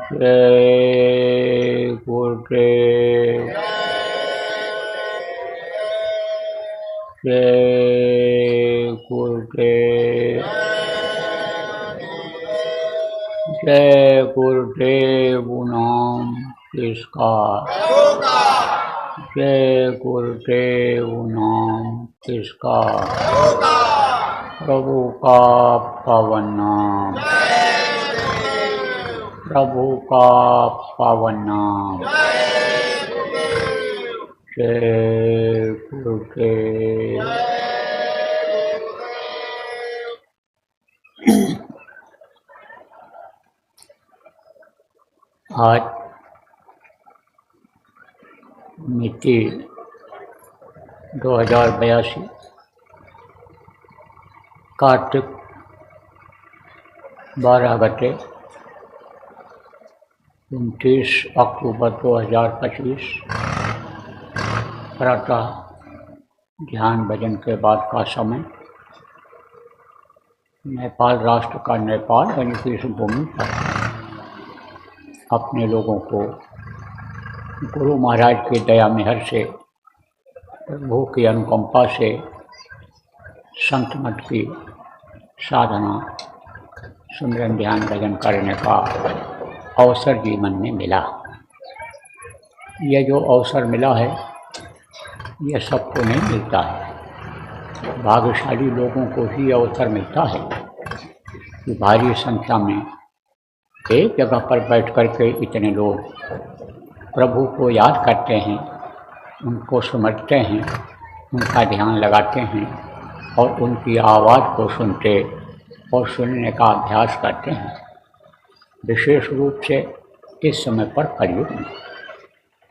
जय गुरुदेव, जय गुरुदेव, जय गुरुदेव नाम किसका, जय गुरुदेव नाम किसका, प्रभु का पावन नाम, प्रभु का पावन नाम, जय गुरुदेव। आज मिति 2082 कार्तिक 12 घंटे 29 अक्टूबर 2025 प्रातः ध्यान भजन के बाद का समय। नेपाल राष्ट्र का नेपाल यानी कि इस भूमि पर अपने लोगों को गुरु महाराज की दया मेहर से, प्रभु की अनुकंपा से संत मत की साधना, सुमिरन, ध्यान भजन करने का अवसर जीवन में मिला। यह जो अवसर मिला है यह सबको नहीं मिलता है। भाग्यशाली लोगों को ही अवसर मिलता है कि भारी संख्या में एक जगह पर बैठ कर के इतने लोग प्रभु को याद करते हैं, उनको समझते हैं, उनका ध्यान लगाते हैं और उनकी आवाज़ को सुनते और सुनने का अभ्यास करते हैं। विशेष रूप से इस समय पर कलयुग में,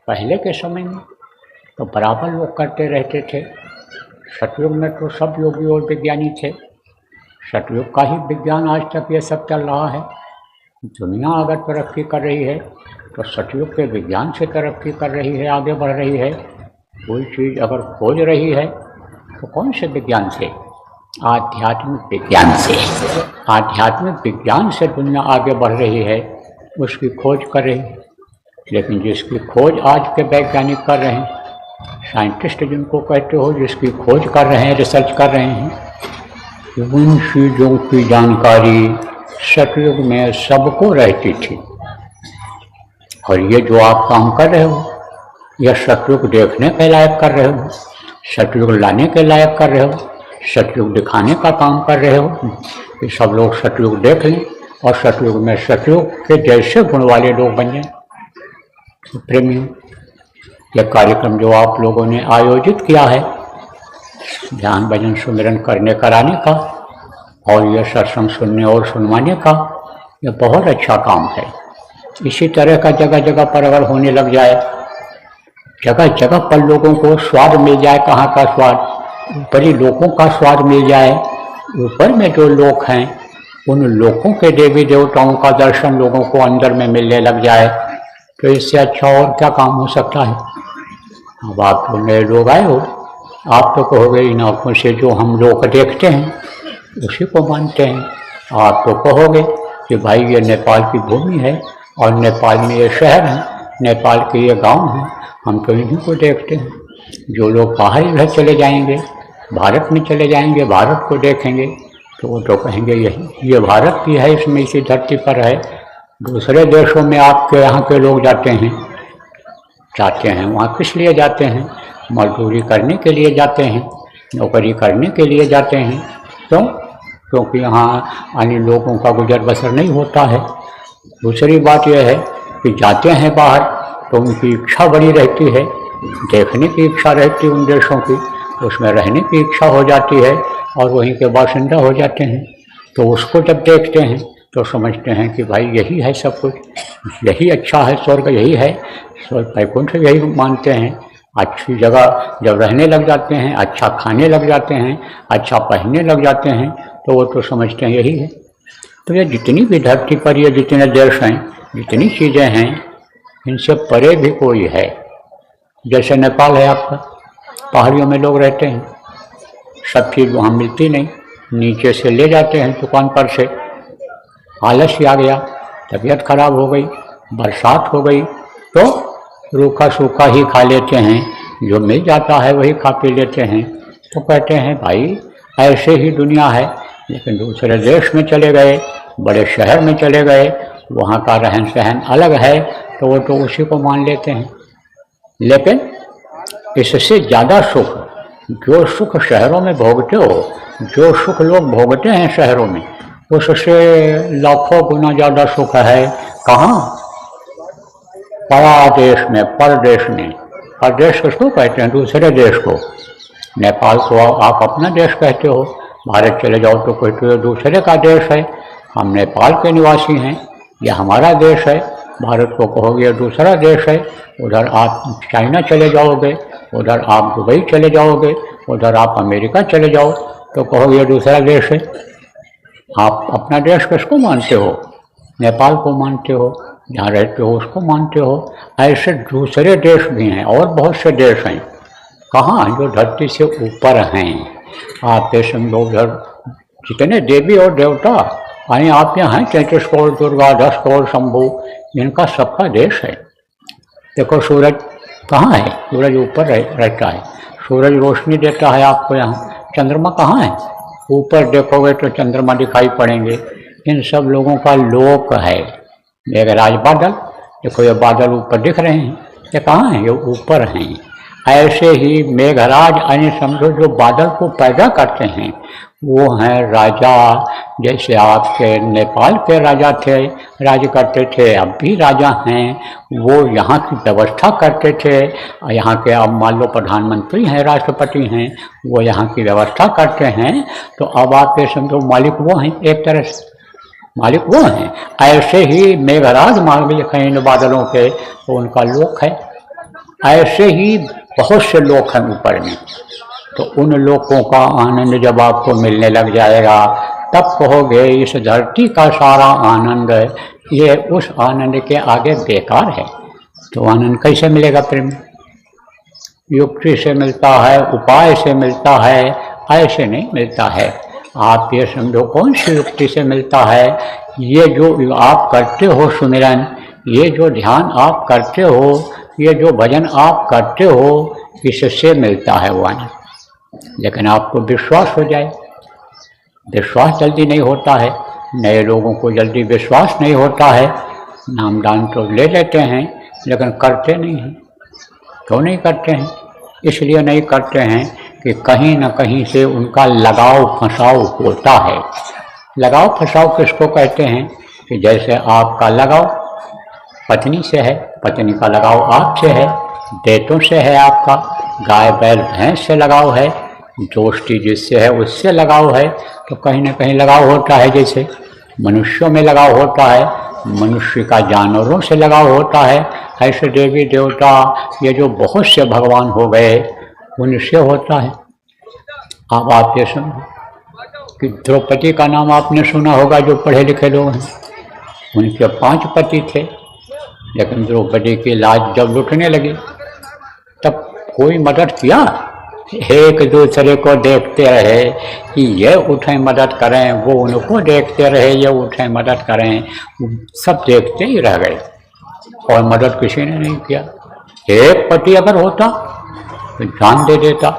पहले के समय में तो बराबर लोग करते रहते थे। सतयुग में तो सब योगी और विज्ञानी थे। सतयुग का ही विज्ञान आज तक ये सब चल रहा है। दुनिया अगर तरक्की कर रही है तो सतयुग के विज्ञान से तरक्की कर रही है, आगे बढ़ रही है। कोई चीज़ अगर खोज रही है तो कौन से विज्ञान से? आध्यात्मिक विज्ञान से। आध्यात्मिक विज्ञान से दुनिया आगे बढ़ रही है, उसकी खोज कर रही है। लेकिन जिसकी खोज आज के वैज्ञानिक कर रहे हैं, साइंटिस्ट जिनको कहते हो, जिसकी खोज कर रहे हैं, रिसर्च कर रहे हैं, उन चीज़ों की जानकारी सतयुग में सबको रहती थी। और ये जो आप काम कर रहे हो, यह सतयुग देखने के लायक कर रहे हो, सतयुग लाने के लायक कर रहे हो, सतयुग दिखाने का काम कर रहे हो कि सब लोग सतयुग देख लें और सतयुग में सतयुग के जैसे गुण वाले लोग बन जाएं। प्रेमियों, यह कार्यक्रम जो आप लोगों ने आयोजित किया है ध्यान भजन सुमिरन करने कराने का और यह सत्संग सुनने और सुनवाने का, यह बहुत अच्छा काम है। इसी तरह का जगह जगह पर अगर होने लग जाए, जगह जगह पर लोगों को स्वाद मिल जाए, कहाँ का स्वाद? ऊपरी लोगों का स्वाद मिल जाए। ऊपर में जो लोग हैं उन लोगों के देवी देवताओं का दर्शन लोगों को अंदर में मिलने लग जाए, तो इससे अच्छा और क्या काम हो सकता है? अब आप तो नए लोग आए हो, आप तो कहोगे इन आँखों से जो हम लोग देखते हैं उसी को मानते हैं। आप तो कहोगे कि भाई ये नेपाल की भूमि है और नेपाल में ये शहर है, नेपाल के ये गांव हैं, हम तो इन्हीं को देखते हैं। जो लोग बाहर इधर चले जाएंगे, भारत में चले जाएंगे, भारत को देखेंगे, तो वो तो कहेंगे यही ये भारत की है, इसमें इसी धरती पर है। दूसरे देशों में आपके यहाँ के लोग जाते हैं वहाँ किस लिए जाते हैं? मजदूरी करने के लिए जाते हैं, नौकरी करने के लिए जाते हैं। क्यों? क्योंकि यहाँ अन्य लोगों का गुजर बसर नहीं होता है। दूसरी बात यह है कि जाते हैं बाहर तो उनकी इच्छा बड़ी रहती है, देखने की इच्छा रहती है उन देशों की, उसमें रहने की इच्छा हो जाती है और वहीं के बाशिंदा हो जाते हैं। तो उसको जब देखते हैं तो समझते हैं कि भाई यही है सब कुछ, यही अच्छा है, स्वर्ग यही है, स्वर्ग वैकुंठ यही मानते हैं। अच्छी जगह जब रहने लग जाते हैं, अच्छा खाने लग जाते हैं, अच्छा पहनने लग जाते हैं, तो वो तो समझते हैं यही है। तो ये जितनी भी धरती पर ये जितने देश हैं, जितनी चीज़ें हैं, इनसे परे भी कोई है। जैसे नेपाल है आपका, पहाड़ियों में लोग रहते हैं, सब चीज़ वहाँ मिलती नहीं, नीचे से ले जाते हैं दुकान पर से। आलस्य आ गया, तबीयत खराब हो गई, बरसात हो गई तो रूखा सूखा ही खा लेते हैं, जो मिल जाता है वही खा पी लेते हैं। तो कहते हैं भाई ऐसे ही दुनिया है। लेकिन दूसरे देश में चले गए, बड़े शहर में चले गए, वहाँ का रहन सहन अलग है, तो वो तो उसी को मान लेते हैं। लेकिन इससे ज़्यादा सुख, जो सुख शहरों में भोगते हो, जो सुख लोग भोगते हैं शहरों में, उससे लाखों गुना ज़्यादा सुख है कहाँ? परादेश में, परदेश में। परदेश किसको कहते हैं? दूसरे देश को। नेपाल को आप अपना देश कहते हो, भारत चले जाओ तो कहते हो दूसरे का देश है। हम नेपाल के निवासी हैं, यह हमारा देश है। भारत को कहोगे दूसरा देश है। उधर आप चाइना चले जाओगे, उधर आप दुबई चले जाओगे, उधर आप अमेरिका चले जाओ तो कहोगे दूसरा देश है। आप अपना देश किसको मानते हो? नेपाल को मानते हो, जहाँ रहते हो उसको मानते हो। ऐसे दूसरे देश भी हैं और बहुत से देश हैं, कहाँ? जो धरती से ऊपर हैं। आप ये समझो उधर जितने देवी और देवता यानी आप यहाँ हैं, 33 करोड़ दुर्गा, 10 करोड़ शंभु, इनका सबका देश है। देखो सूरज कहाँ है? सूरज ऊपर रहता है, सूरज रोशनी देता है आपको यहाँ। चंद्रमा कहाँ है? ऊपर देखोगे तो चंद्रमा दिखाई पड़ेंगे। इन सब लोगों का लोक है। मेघराज बादल, देखो ये बादल ऊपर दिख रहे हैं, ये कहाँ हैं? ये ऊपर हैं। ऐसे ही मेघराज यानी समझो जो बादल को पैदा करते हैं वो हैं राजा। जैसे आपके नेपाल के राजा थे, राज करते थे, अब भी राजा हैं, वो यहाँ की व्यवस्था करते थे। यहाँ के अब मान लो प्रधानमंत्री हैं, राष्ट्रपति हैं, वो यहाँ की व्यवस्था करते हैं। तो अब आप ये समझो मालिक वो हैं, एक तरह से मालिक वो हैं। ऐसे ही मेघराज मालिक हैं इन बादलों के, तो उनका लोक है। ऐसे ही बहुत से लोग हैं ऊपर में। तो उन लोगों का आनंद जब आपको मिलने लग जाएगा तब कहोगे इस धरती का सारा आनंद ये उस आनंद के आगे बेकार है। तो आनंद कैसे मिलेगा? प्रेम युक्ति से मिलता है, उपाय से मिलता है, ऐसे नहीं मिलता है। आप ये समझो कौन सी युक्ति से मिलता है? ये जो आप करते हो सुमिरन, ये जो ध्यान आप करते हो, ये जो भजन आप करते हो, इससे मिलता है वो आनंद। लेकिन आपको विश्वास हो जाए, विश्वास जल्दी नहीं होता है। नए लोगों को जल्दी विश्वास नहीं होता है। नामदान तो ले लेते हैं लेकिन करते नहीं हैं। क्यों नहीं करते हैं? इसलिए नहीं करते हैं कि कहीं न कहीं से उनका लगाव फंसाव होता है। लगाव फंसाव किसको कहते हैं? कि जैसे आपका लगाव पत्नी से है, पत्नी का लगाव आपसे है, बेटों से है, आपका गाय बैल भैंस से लगाव है, दोस्ती जिससे है उससे लगाव है। तो कहीं न कहीं लगाव होता है। जैसे मनुष्यों में लगाव होता है, मनुष्य का जानवरों से लगाव होता है, ऐसे देवी देवता ये जो बहुत से भगवान हो गए उनसे होता है। अब आप ये सुनो कि द्रौपदी का नाम आपने सुना होगा, जो पढ़े लिखे लोग हैं। उनके 5 पति थे, लेकिन द्रौपदी की लाज जब लुटने लगी तब कोई मदद किया? एक दूसरे को देखते रहे कि ये उठें मदद करें, वो उनको देखते रहे ये उठें मदद करें, सब देखते ही रह गए और मदद किसी ने नहीं किया। एक पति अगर होता तो जान दे देता।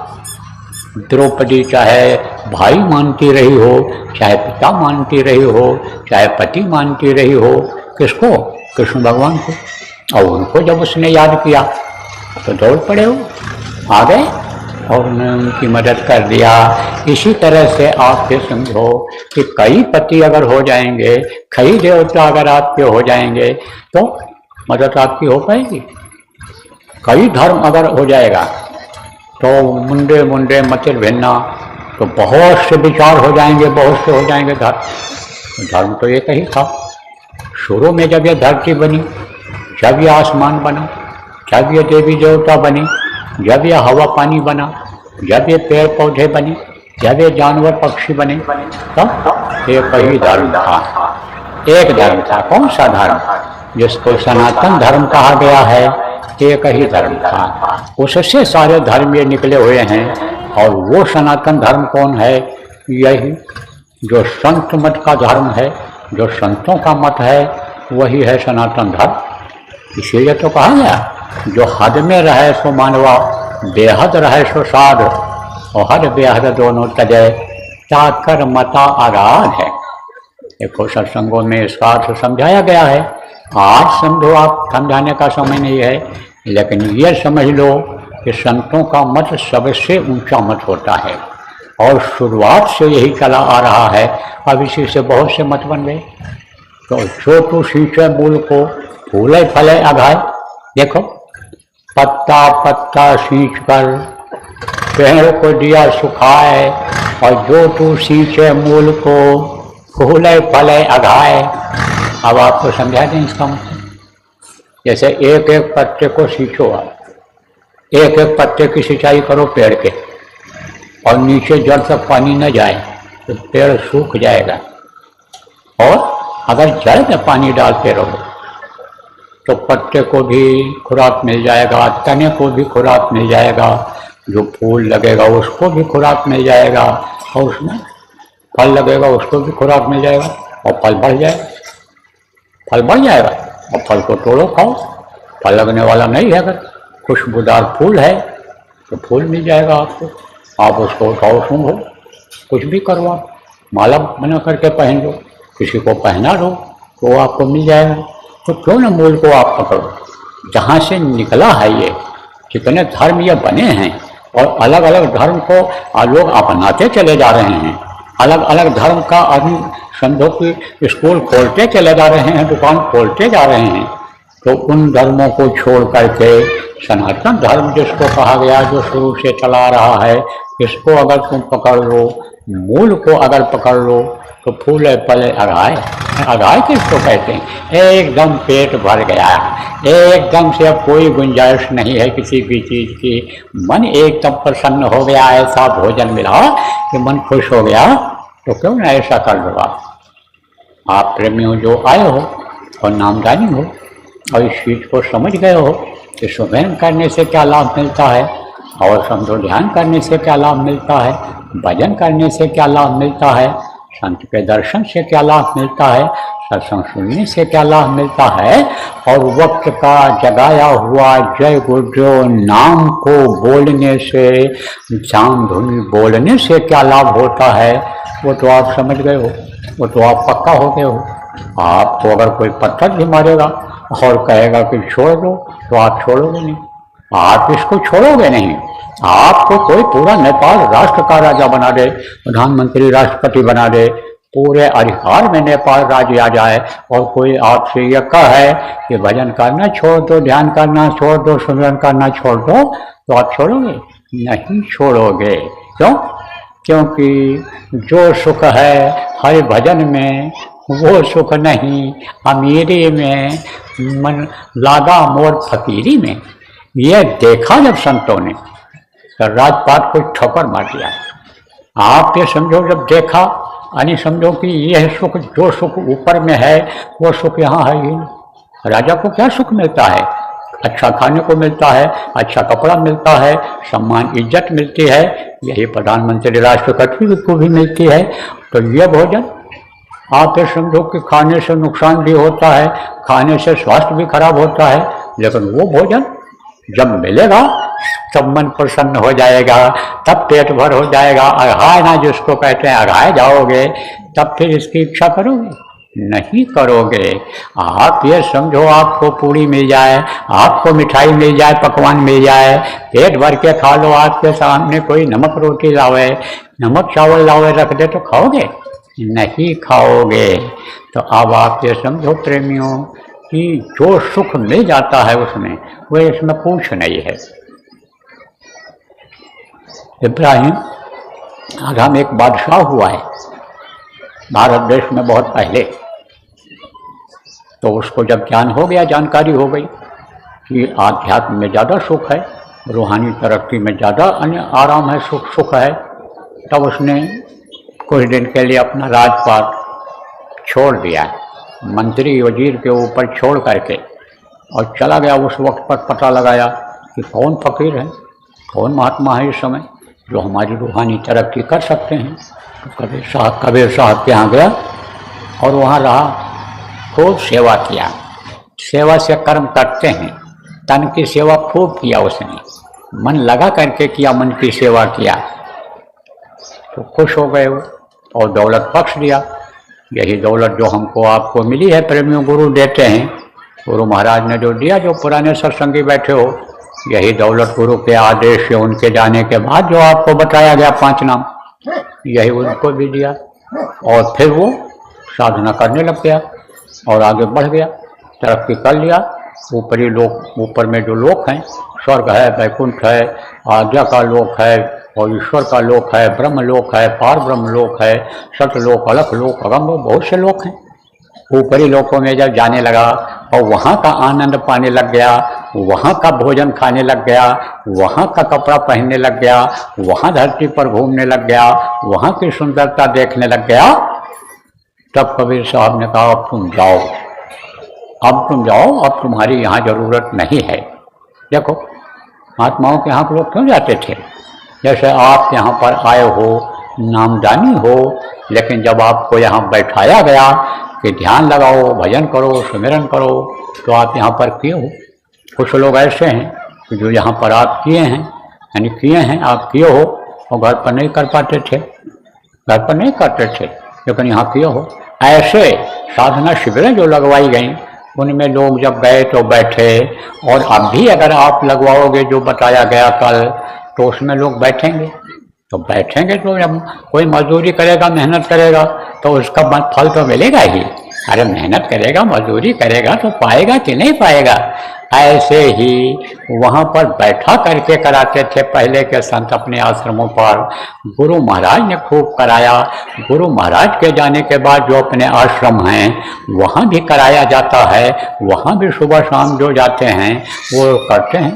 द्रौपदी चाहे भाई मानती रही हो, चाहे पिता मानती रही हो, चाहे पति मानती रही हो, किसको? कृष्ण भगवान को। और उनको जब उसने याद किया तो दौड़ पड़े, हो आ गए और उन्होंने उनकी मदद कर दिया। इसी तरह से आप ये समझो कि कई पति अगर हो जाएंगे, कई देवता अगर आपके हो जाएंगे तो मदद आपकी हो पाएगी। कई धर्म अगर हो जाएगा तो मुंडे मुंडे मतिर भिन्ना, तो बहुत से विचार हो जाएंगे, बहुत से हो जाएंगे धर्म। धर्म तो एक ही था। शुरू में जब ये धरती बनी, जब ये आसमान बना, जब ये देवी देवता बने, जब ये हवा पानी बना, जब ये पेड़ पौधे बने, जब ये जानवर पक्षी बने, तब एक ही धर्म था। एक धर्म था। कौन सा धर्म? जिसको सनातन धर्म कहा गया है, एक ही धर्म था। उससे सारे धर्म ये निकले हुए हैं। और वो सनातन धर्म कौन है? यही जो संत मत का धर्म है, जो संतों का मत है, वही है सनातन धर्म। इसीलिए तो कहा गया जो हद में रहे सो मानवा, बेहद रहे सो साध, और हद बेहद दोनों तजय, चाकर मता आराध है। देखो सत्संगों में इसका अर्थ समझाया गया है। आज समझो आप, समझाने का समय नहीं है, लेकिन ये समझ लो कि संतों का मत सबसे ऊंचा मत होता है और शुरुआत से यही चला आ रहा है। अब इसी से बहुत से मत बन गए। तो जो तू सींचे मूल को, फूले फले अघाय। देखो पत्ता पत्ता सींच कर पेड़ को दिया सुखाए, और जो तू सींचे मूल को, फूले फले अघाए। अब आपको समझा दें इसका मतलब। जैसे एक एक पत्ते को सींचो आप, एक एक पत्ते की सिंचाई करो पेड़ के, और नीचे जड़ तक पानी न जाए तो पेड़ सूख जाएगा। और अगर जड़ में पानी डालते रहो तो पत्ते को भी खुराक मिल जाएगा, तने को भी खुराक मिल जाएगा, जो फूल लगेगा उसको भी खुराक मिल जाएगा, और उसमें फल लगेगा उसको भी खुराक मिल जाएगा, और फल बढ़ जाएगा, फल बढ़ जाएगा। और फल को तोड़ो खाओ, फल लगने वाला नहीं है, अगर खुशबूदार फूल है तो फूल मिल जाएगा आपको, आप उसको उठाओ सूंघो, कुछ भी करो, आप माला बना करके पहन लो, किसी को पहना दो तो आपको मिल जाएगा। तो क्यों न मूल को आप पकड़ो, जहाँ से निकला है ये, कितने धर्म ये बने हैं, और अलग अलग धर्म को लोग अपनाते चले जा रहे हैं। अलग अलग धर्म का आदमी समझो कि स्कूल खोलते चले जा रहे हैं, दुकान खोलते जा रहे हैं। तो उन धर्मों को छोड़ करके सनातन धर्म जिसको कहा गया, जो शुरू से चला रहा है, इसको अगर तुम पकड़ लो, मूल को अगर पकड़ लो, तो फूले फले अघाय। अघाय किसको कहते हैं? एकदम पेट भर गया, एकदम से अब कोई गुंजाइश नहीं है किसी भी चीज़ की, मन एकदम प्रसन्न हो गया, ऐसा भोजन मिला कि मन खुश हो गया। तो क्यों ना ऐसा कर लो आप प्रेमियों जो आए हो और नामदानी हो और इस चीज़ को समझ गए हो कि सुमरन करने से क्या लाभ मिलता है, और समझो ध्यान करने से क्या लाभ मिलता है, भजन करने से क्या लाभ मिलता है, संत के दर्शन से क्या लाभ मिलता है, सत्संग सुनने से क्या लाभ मिलता है, और वक्त का जगाया हुआ जय गुरु नाम को बोलने से, जान धुनी बोलने से क्या लाभ होता है, वो तो आप समझ गए हो, वो तो आप पक्का हो गए हो। आपको अगर कोई पत्थर भी मारेगा और कहेगा कि छोड़ दो, तो आप छोड़ोगे नहीं, आप इसको छोड़ोगे नहीं। आपको कोई पूरा नेपाल राष्ट्र का राजा बना दे, प्रधानमंत्री राष्ट्रपति बना दे, पूरे अधिकार में नेपाल राज्य आ जाए, और कोई आपसे यह कहे कि भजन करना छोड़ दो, ध्यान करना छोड़ दो, सुमिरन करना छोड़ दो, तो आप छोड़ोगे? नहीं छोड़ोगे। क्यों? क्योंकि जो सुख है हरि भजन में, वो सुख नहीं अमीरी में, मन लागा मोर फकीरी में। ये देखा जब संतों ने, तो राजपाट को ठोकर मार दिया। आप ये समझो, जब देखा यानी समझो कि यह सुख, जो सुख ऊपर में है वो सुख यहाँ है ही नहीं। राजा को क्या सुख मिलता है? अच्छा खाने को मिलता है, अच्छा कपड़ा मिलता है, सम्मान इज्जत मिलती है, यही प्रधानमंत्री राष्ट्रपति को भी मिलती है। तो ये भोजन आप ये समझो कि खाने से नुकसान भी होता है, खाने से स्वास्थ्य भी खराब होता है, लेकिन वो भोजन जब मिलेगा तब मन प्रसन्न हो जाएगा, तब पेट भर हो जाएगा। अघाय ना जिसको कहते हैं, अघाय जाओगे तब फिर इसकी इच्छा करोगे? नहीं करोगे। आप ये समझो, आपको पूड़ी मिल जाए, आपको मिठाई मिल जाए, पकवान मिल जाए, पेट भर के खा लो, आपके सामने कोई नमक रोटी लावे, नमक चावल लावे रख दे, तो खाओगे? नहीं खाओगे। तो अब आप ये समझो प्रेमियों कि जो सुख मिल जाता है उसमें, वो इसमें कुछ नहीं है। इब्राहिम आराम एक बादशाह हुआ है भारत देश में बहुत पहले। तो उसको जब ज्ञान हो गया, जानकारी हो गई कि आध्यात्म में ज़्यादा सुख है, रूहानी तरक्की में ज़्यादा आराम है, सुख है, तब उसने कुछ दिन के लिए अपना राजपाट छोड़ दिया, मंत्री वजीर के ऊपर छोड़ करके, और चला गया। उस वक्त पर पता लगाया कि कौन फकीर है, कौन महात्मा है इस समय जो हमारी रूहानी तरक्की कर सकते हैं। तो कबीर साहब के यहाँ गया और वहाँ रहा, खूब सेवा किया, सेवा से कर्म करते हैं। तन की सेवा खूब किया उसने, मन लगा करके किया, मन की सेवा किया तो खुश हो गए वो और दौलत बख्श दिया। यही दौलत जो हमको आपको मिली है, प्रेमियों गुरु देते हैं, गुरु महाराज ने जो दिया, जो पुराने सत्संगी बैठे हो, यही दौलत गुरु के आदेश से उनके जाने के बाद जो आपको बताया गया 5 नाम, यही उनको भी दिया। और फिर वो साधना करने लग गया और आगे बढ़ गया, तरक्की कर लिया। ऊपरी लोक, ऊपर में जो लोक हैं, स्वर्ग है, वैकुंठ है, आज्ञा का लोक है और ईश्वर का लोक है, ब्रह्म लोक है, पार ब्रह्म लोक है, सतलोक, अलख लोक, अगम लोक, बहुत से लोक हैं। ऊपरी लोकों में जब जाने लगा और वहाँ का आनंद पाने लग गया, वहाँ का भोजन खाने लग गया, वहाँ का कपड़ा पहनने लग गया, वहाँ धरती पर घूमने लग गया, वहाँ की सुंदरता देखने लग गया, तब कबीर साहब ने कहा अब तुम जाओ, अब तुम जाओ, अब तुम्हारी यहाँ ज़रूरत नहीं है। देखो महात्माओं के यहाँ लोग क्यों जाते थे? जैसे आप यहाँ पर आए हो, नामदानी हो, लेकिन जब आपको यहाँ बैठाया गया कि ध्यान लगाओ, भजन करो, सुमिरन करो, तो आप यहाँ पर किए हो। कुछ लोग ऐसे हैं कि जो यहाँ पर आप किए हैं, यानी किए हैं, आप किए हो और घर पर नहीं कर पाते थे, घर पर नहीं करते थे, लेकिन यहाँ किए हो। ऐसे साधना शिविरें जो लगवाई गई, उनमें लोग जब गए तो बैठे, और अब भी अगर आप लगवाओगे जो बताया गया कल, तो उसमें लोग बैठेंगे। तो बैठेंगे तो जब कोई मजदूरी करेगा, मेहनत करेगा, तो उसका फल तो मिलेगा ही। अरे मेहनत करेगा, मजदूरी करेगा तो पाएगा कि नहीं पाएगा। ऐसे ही वहाँ पर बैठा करके कराते थे पहले के संत अपने आश्रमों पर। गुरु महाराज ने खूब कराया। गुरु महाराज के जाने के बाद जो अपने आश्रम हैं वहाँ भी कराया जाता है, वहाँ भी सुबह शाम जो जाते हैं वो करते हैं।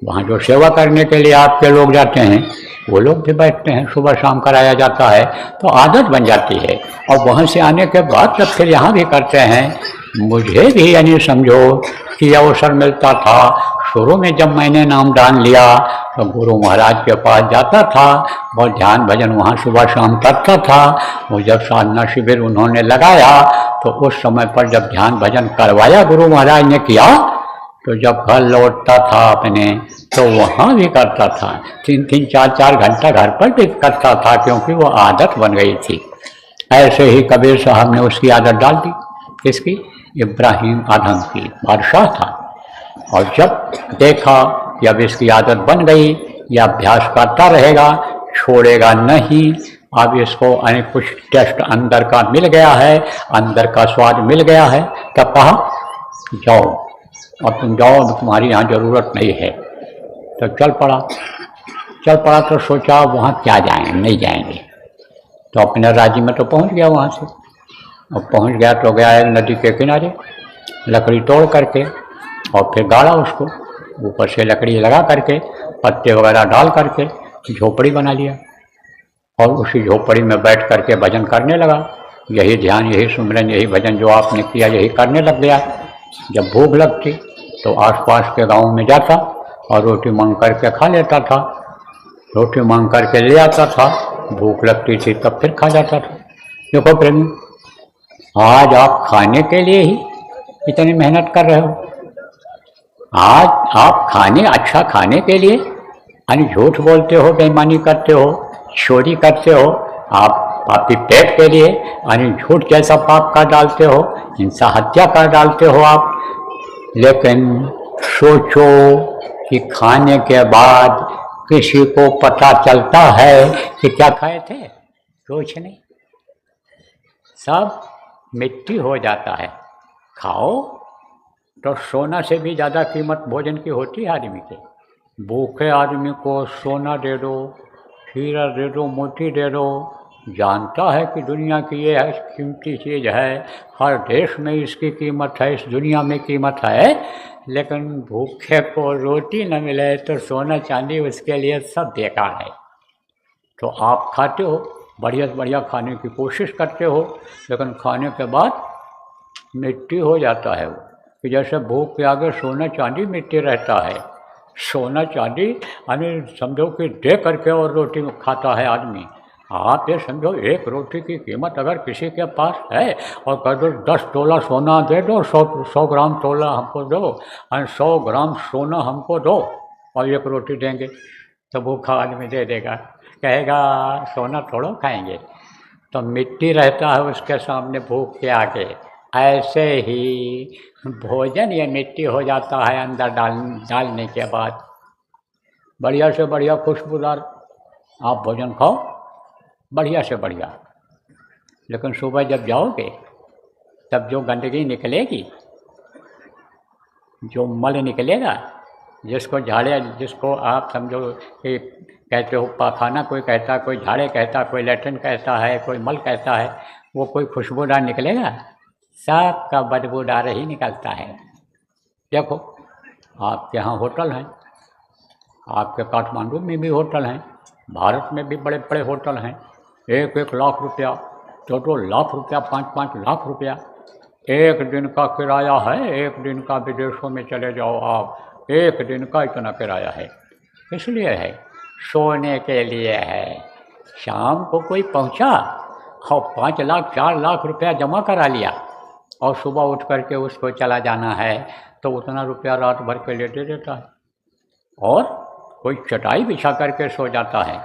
वहाँ जो सेवा करने के लिए आपके लोग जाते हैं वो लोग भी बैठते हैं, सुबह शाम कराया जाता है, तो आदत बन जाती है। और वहाँ से आने के बाद जब फिर यहाँ भी करते हैं। मुझे भी यानी समझो कि अवसर मिलता था, शुरू में जब मैंने नामदान लिया तो गुरु महाराज के पास जाता था और ध्यान भजन वहाँ सुबह शाम करता था। वो जब साधना शिविर उन्होंने लगाया तो उस समय पर जब ध्यान भजन करवाया गुरु महाराज ने किया, तो जब घर लौटता था अपने तो वहाँ भी करता था, 3-3, 4-4 घंटा घर पर भी करता था, क्योंकि वो आदत बन गई थी। ऐसे ही कबीर साहब ने उसकी आदत डाल दी। किसकी? इब्राहिम आदम की, बादशाह था। और जब देखा कि अब इसकी आदत बन गई, यह अभ्यास करता रहेगा, छोड़ेगा नहीं, अब इसको अनेक कुछ टेस्ट अंदर का मिल गया है, अंदर का स्वाद मिल गया है, तब कहा जाओ, अब तुम जाओ, अब तुम्हारी यहाँ ज़रूरत नहीं है। तो चल पड़ा तो सोचा वहाँ क्या जाएंगे, नहीं जाएंगे। तो अपने राज्य में तो पहुँच गया वहाँ से। अब पहुँच गया तो गया एक नदी के किनारे, लकड़ी तोड़ करके और फिर गाड़ा उसको, ऊपर से लकड़ी लगा करके, पत्ते वगैरह डाल करके झोपड़ी बना लिया और उसी झोपड़ी में बैठ करके भजन करने लगा। यही ध्यान, यही सुमिरन, यही भजन जो आपने किया, यही करने लग गया। जब भूख लगती तो आसपास के गांव में जाता और रोटी मांग करके खा लेता था, रोटी मांग करके ले आता था, भूख लगती थी तब फिर खा जाता था। देखो प्रेमी, आज आप खाने के लिए ही इतनी मेहनत कर रहे हो, आज आप अच्छा खाने के लिए यानी झूठ बोलते हो, बेईमानी करते हो, चोरी करते हो, आप पापी पेट के लिए यानी झूठ जैसा पाप कर डालते हो, हिंसा हत्या कर डालते हो आप। लेकिन सोचो कि खाने के बाद किसी को पता चलता है कि क्या खाए थे? कुछ नहीं, सब मिट्टी हो जाता है। खाओ तो सोना से भी ज़्यादा कीमत भोजन की होती है आदमी के। भूखे आदमी को सोना दे दो, हीरा दे दो, मोती दे दो, जानता है कि दुनिया की ये कीमती चीज़ है, हर देश में इसकी कीमत है, इस दुनिया में कीमत है, लेकिन भूखे को रोटी न मिले तो सोना चांदी उसके लिए सब बेकार है। तो आप खाते हो, बढ़िया से बढ़िया खाने की कोशिश करते हो, लेकिन खाने के बाद मिट्टी हो जाता है वो, कि जैसे भूख के आगे सोना चांदी मिट्टी रहता है। सोना चांदी यानी समझो कि दे करके और रोटी खाता है आदमी, आप ये समझो, एक रोटी की कीमत अगर किसी के पास है और कह दो 10 तोला सोना दे दो, 100 ग्राम तोला हमको दो और 100 ग्राम सोना हमको दो और एक रोटी देंगे, तो भूखा आदमी दे देगा, कहेगा सोना थोड़ा खाएंगे। तो मिट्टी रहता है उसके सामने भूख के आगे। ऐसे ही भोजन ये मिट्टी हो जाता है अंदर डालने के बाद। बढ़िया से बढ़िया खुशबूदार आप भोजन खाओ, बढ़िया से बढ़िया, लेकिन सुबह जब जाओगे तब जो गंदगी निकलेगी, जो मल निकलेगा, जिसको झाड़े, जिसको आप समझो कि कहते हो पाखाना कोई कहता है, कोई झाड़े कहता है, कोई लैट्रिन कहता है, कोई मल कहता है, वो कोई खुशबूदार निकलेगा, सब का बदबूदार ही निकलता है। देखो आपके यहाँ होटल हैं, आपके काठमांडू में भी होटल हैं, भारत में भी बड़े बड़े होटल हैं, 1-1 लाख रुपया, 2-2 लाख रुपया, 5-5 लाख रुपया एक दिन का किराया है। एक दिन का विदेशों में चले जाओ आप, एक दिन का इतना किराया है। इसलिए है, सोने के लिए है। शाम को कोई पहुंचा और 5 लाख 4 लाख रुपया जमा करा लिया और सुबह उठ करके उसको चला जाना है, तो उतना रुपया रात भर के लिए दे देता है। और कोई चटाई बिछा करके सो जाता है,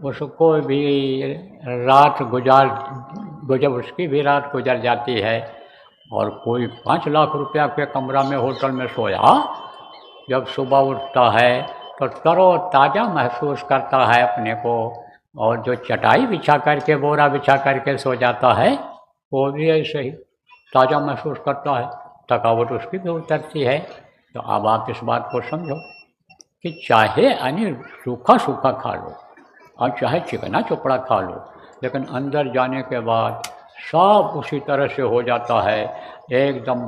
उसको भी रात उसकी भी रात गुजर जाती है। और कोई 5 लाख रुपया के कमरा में होटल में सोया, जब सुबह उठता है तो तरोताज़ा महसूस करता है अपने को। और जो चटाई बिछा करके, बोरा बिछा करके सो जाता है, वो भी ऐसे ही ताज़ा महसूस करता है, थकावट उसकी भी उतरती है। तो अब आप इस बात को समझो कि चाहे सूखा सूखा खा लो और चाहे चिकना चोपड़ा खा लो, लेकिन अंदर जाने के बाद सब उसी तरह से हो जाता है, एकदम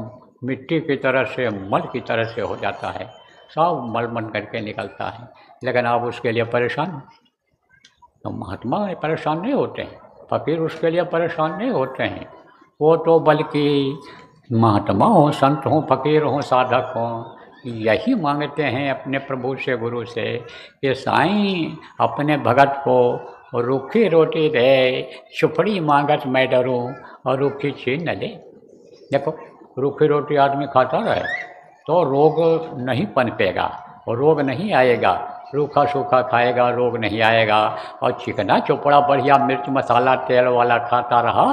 मिट्टी की तरह से, मल की तरह से हो जाता है, सब मल मन करके निकलता है। लेकिन आप उसके लिए परेशान हो, तो महात्मा परेशान नहीं होते हैं, फकीर उसके लिए परेशान नहीं होते हैं। वो तो बल्कि महात्मा हो, संत हो, फकीर हो, साधक हो, यही मांगते हैं अपने प्रभु से, गुरु से, कि साईं अपने भगत को रूखी रोटी दे, चुपड़ी मांगत मैं डरूं और रूखी छीन न दे। देखो रूखी रोटी आदमी खाता रहे तो रोग नहीं पनपेगा और रोग नहीं आएगा, रूखा सूखा खाएगा रोग नहीं आएगा। और चिकना चोपड़ा बढ़िया मिर्च मसाला तेल वाला खाता रहा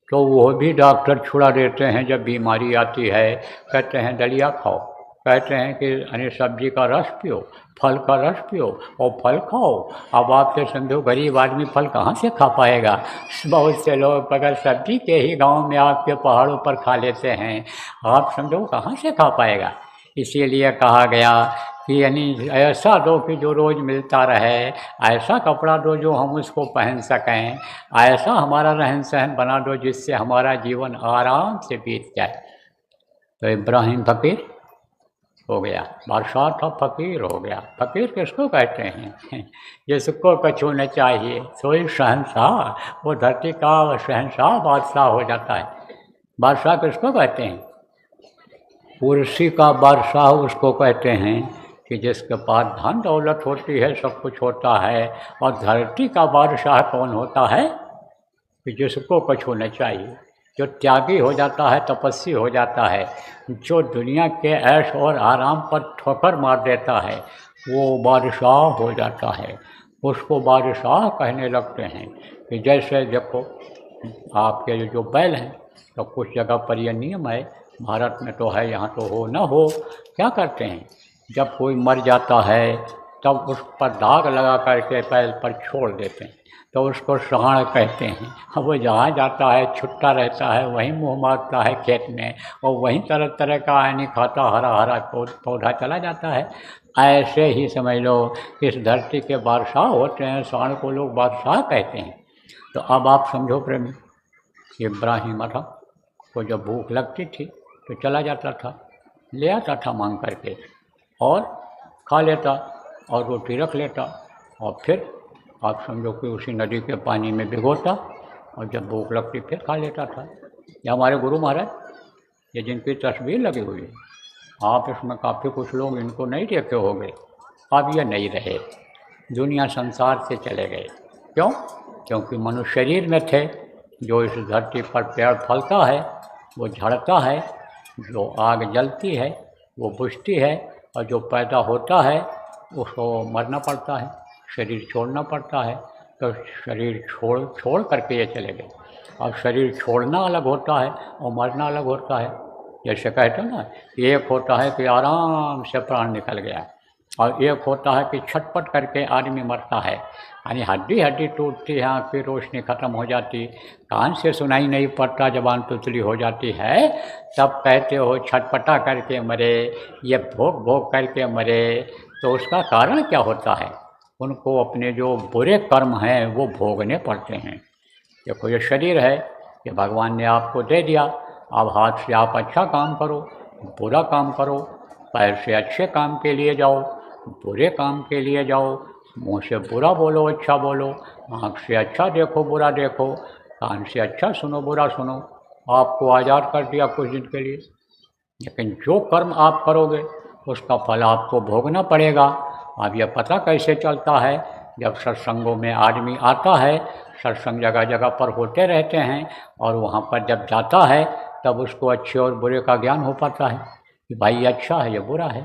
तो वो भी डॉक्टर छुड़ा देते हैं। जब बीमारी आती है कहते हैं दलिया खाओ, कहते हैं कि सब्जी का रस पियो, फल का रस पियो और फल खाओ। अब आप तो समझो गरीब आदमी फल कहाँ से खा पाएगा। बहुत से लोग बगैर सब्जी के ही गांव में आपके पहाड़ों पर खा लेते हैं, आप समझो कहाँ से खा पाएगा। इसीलिए कहा गया कि यानी ऐसा दो कि जो रोज़ मिलता रहे, ऐसा कपड़ा दो जो हम उसको पहन सकें, ऐसा हमारा रहन सहन बना दो जिससे हमारा जीवन आराम से बीत जाए। तो इब्राहिम फकीर हो गया, बादशाह था फकीर हो गया। फकीर किसको कहते हैं? जिसको कछु न चाहिए सोई शहंशाह, वो धरती का शहंशाह बादशाह हो जाता है। बादशाह किसको कहते हैं? कुर्सी का बादशाह उसको कहते हैं कि जिसके पास धन दौलत होती है, सब कुछ होता है। और धरती का बादशाह कौन होता है? कि जिसको कछु न चाहिए, जो त्यागी हो जाता है, तपस्वी हो जाता है, जो दुनिया के ऐश और आराम पर ठोकर मार देता है, वो बादशाह हो जाता है। उसको बादशाह कहने लगते हैं। कि जैसे देखो आपके जो बैल हैं, तो कुछ जगह पर यह नियम है, भारत में तो है, यहाँ तो हो न हो, क्या करते हैं जब कोई मर जाता है तब उस पर दाग लगा करके बैल पर छोड़ देते हैं, तो उसको सांड कहते हैं। अब वो जहाँ जाता है छुट्टा रहता है, वहीं मुँह मारता है खेत में, और वहीं तरह तरह का आनी खाता, हरा हरा पौधा चला जाता है। ऐसे ही समझ लो इस धरती के बादशाह होते हैं, सांड को लोग बादशाह कहते हैं। तो अब आप समझो प्रेमी, इब्राहिम था को जब भूख लगती थी तो चला जाता था, ले आता था मांग करके और खा लेता और रोटी रख लेता, और फिर आप समझो कि उसी नदी के पानी में भिगोता और जब भूख लगती फिर खा लेता था। ये हमारे गुरु महाराज, ये जिनकी तस्वीर लगी हुई है, आप इसमें काफ़ी कुछ लोग इनको नहीं देखे होंगे। अब ये नहीं रहे, दुनिया संसार से चले गए। क्यों? क्योंकि मनुष्य शरीर में थे। जो इस धरती पर पेड़ फलता है वो झड़ता है, जो आग जलती है वो बुझती है, और जो पैदा होता है उसको मरना पड़ता है, शरीर छोड़ना पड़ता है। तो शरीर छोड़ करके ये चले गए। अब शरीर छोड़ना अलग होता है और मरना अलग होता है। जैसे कहते हैं ना, एक होता है कि आराम से प्राण निकल गया, और एक होता है कि छटपट करके आदमी मरता है, यानी हड्डी हड्डी टूटती है, आँख की रोशनी ख़त्म हो जाती, कान से सुनाई नहीं पड़ता, ज़बान तुतली हो जाती है, तब कहते हो छटपटा करके मरे, ये भोग भोग करके मरे। तो उसका कारण क्या होता है? उनको अपने जो बुरे कर्म हैं वो भोगने पड़ते हैं। देखो, ये शरीर है, ये भगवान ने आपको दे दिया। अब हाथ से आप अच्छा काम करो, बुरा काम करो, पैर से अच्छे काम के लिए जाओ, बुरे काम के लिए जाओ, मुंह से बुरा बोलो, अच्छा बोलो, आँख से अच्छा देखो, बुरा देखो, कान से अच्छा सुनो, बुरा सुनो। आपको आज़ाद कर दिया कुछ दिन के लिए, लेकिन जो कर्म आप करोगे उसका फल आपको भोगना पड़ेगा। अब यह पता कैसे चलता है? जब सत्संगों में आदमी आता है, सत्संग जगह जगह पर होते रहते हैं, और वहाँ पर जब जाता है तब उसको अच्छे और बुरे का ज्ञान हो पाता है कि भाई ये अच्छा है, ये बुरा है।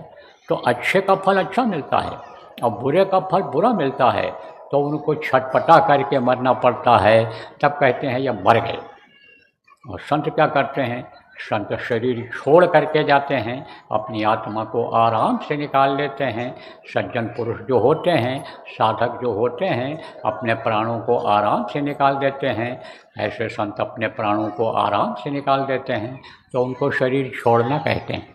तो अच्छे का फल अच्छा मिलता है और बुरे का फल बुरा मिलता है, तो उनको छटपटा करके मरना पड़ता है। तब कहते हैं ये मर गए। और संत क्या करते हैं? संत शरीर छोड़ करके जाते हैं, अपनी आत्मा को आराम से निकाल लेते हैं। सज्जन पुरुष जो होते हैं, साधक जो होते हैं, अपने प्राणों को आराम से निकाल देते हैं। ऐसे संत अपने प्राणों को आराम से निकाल देते हैं, तो उनको शरीर छोड़ना कहते हैं।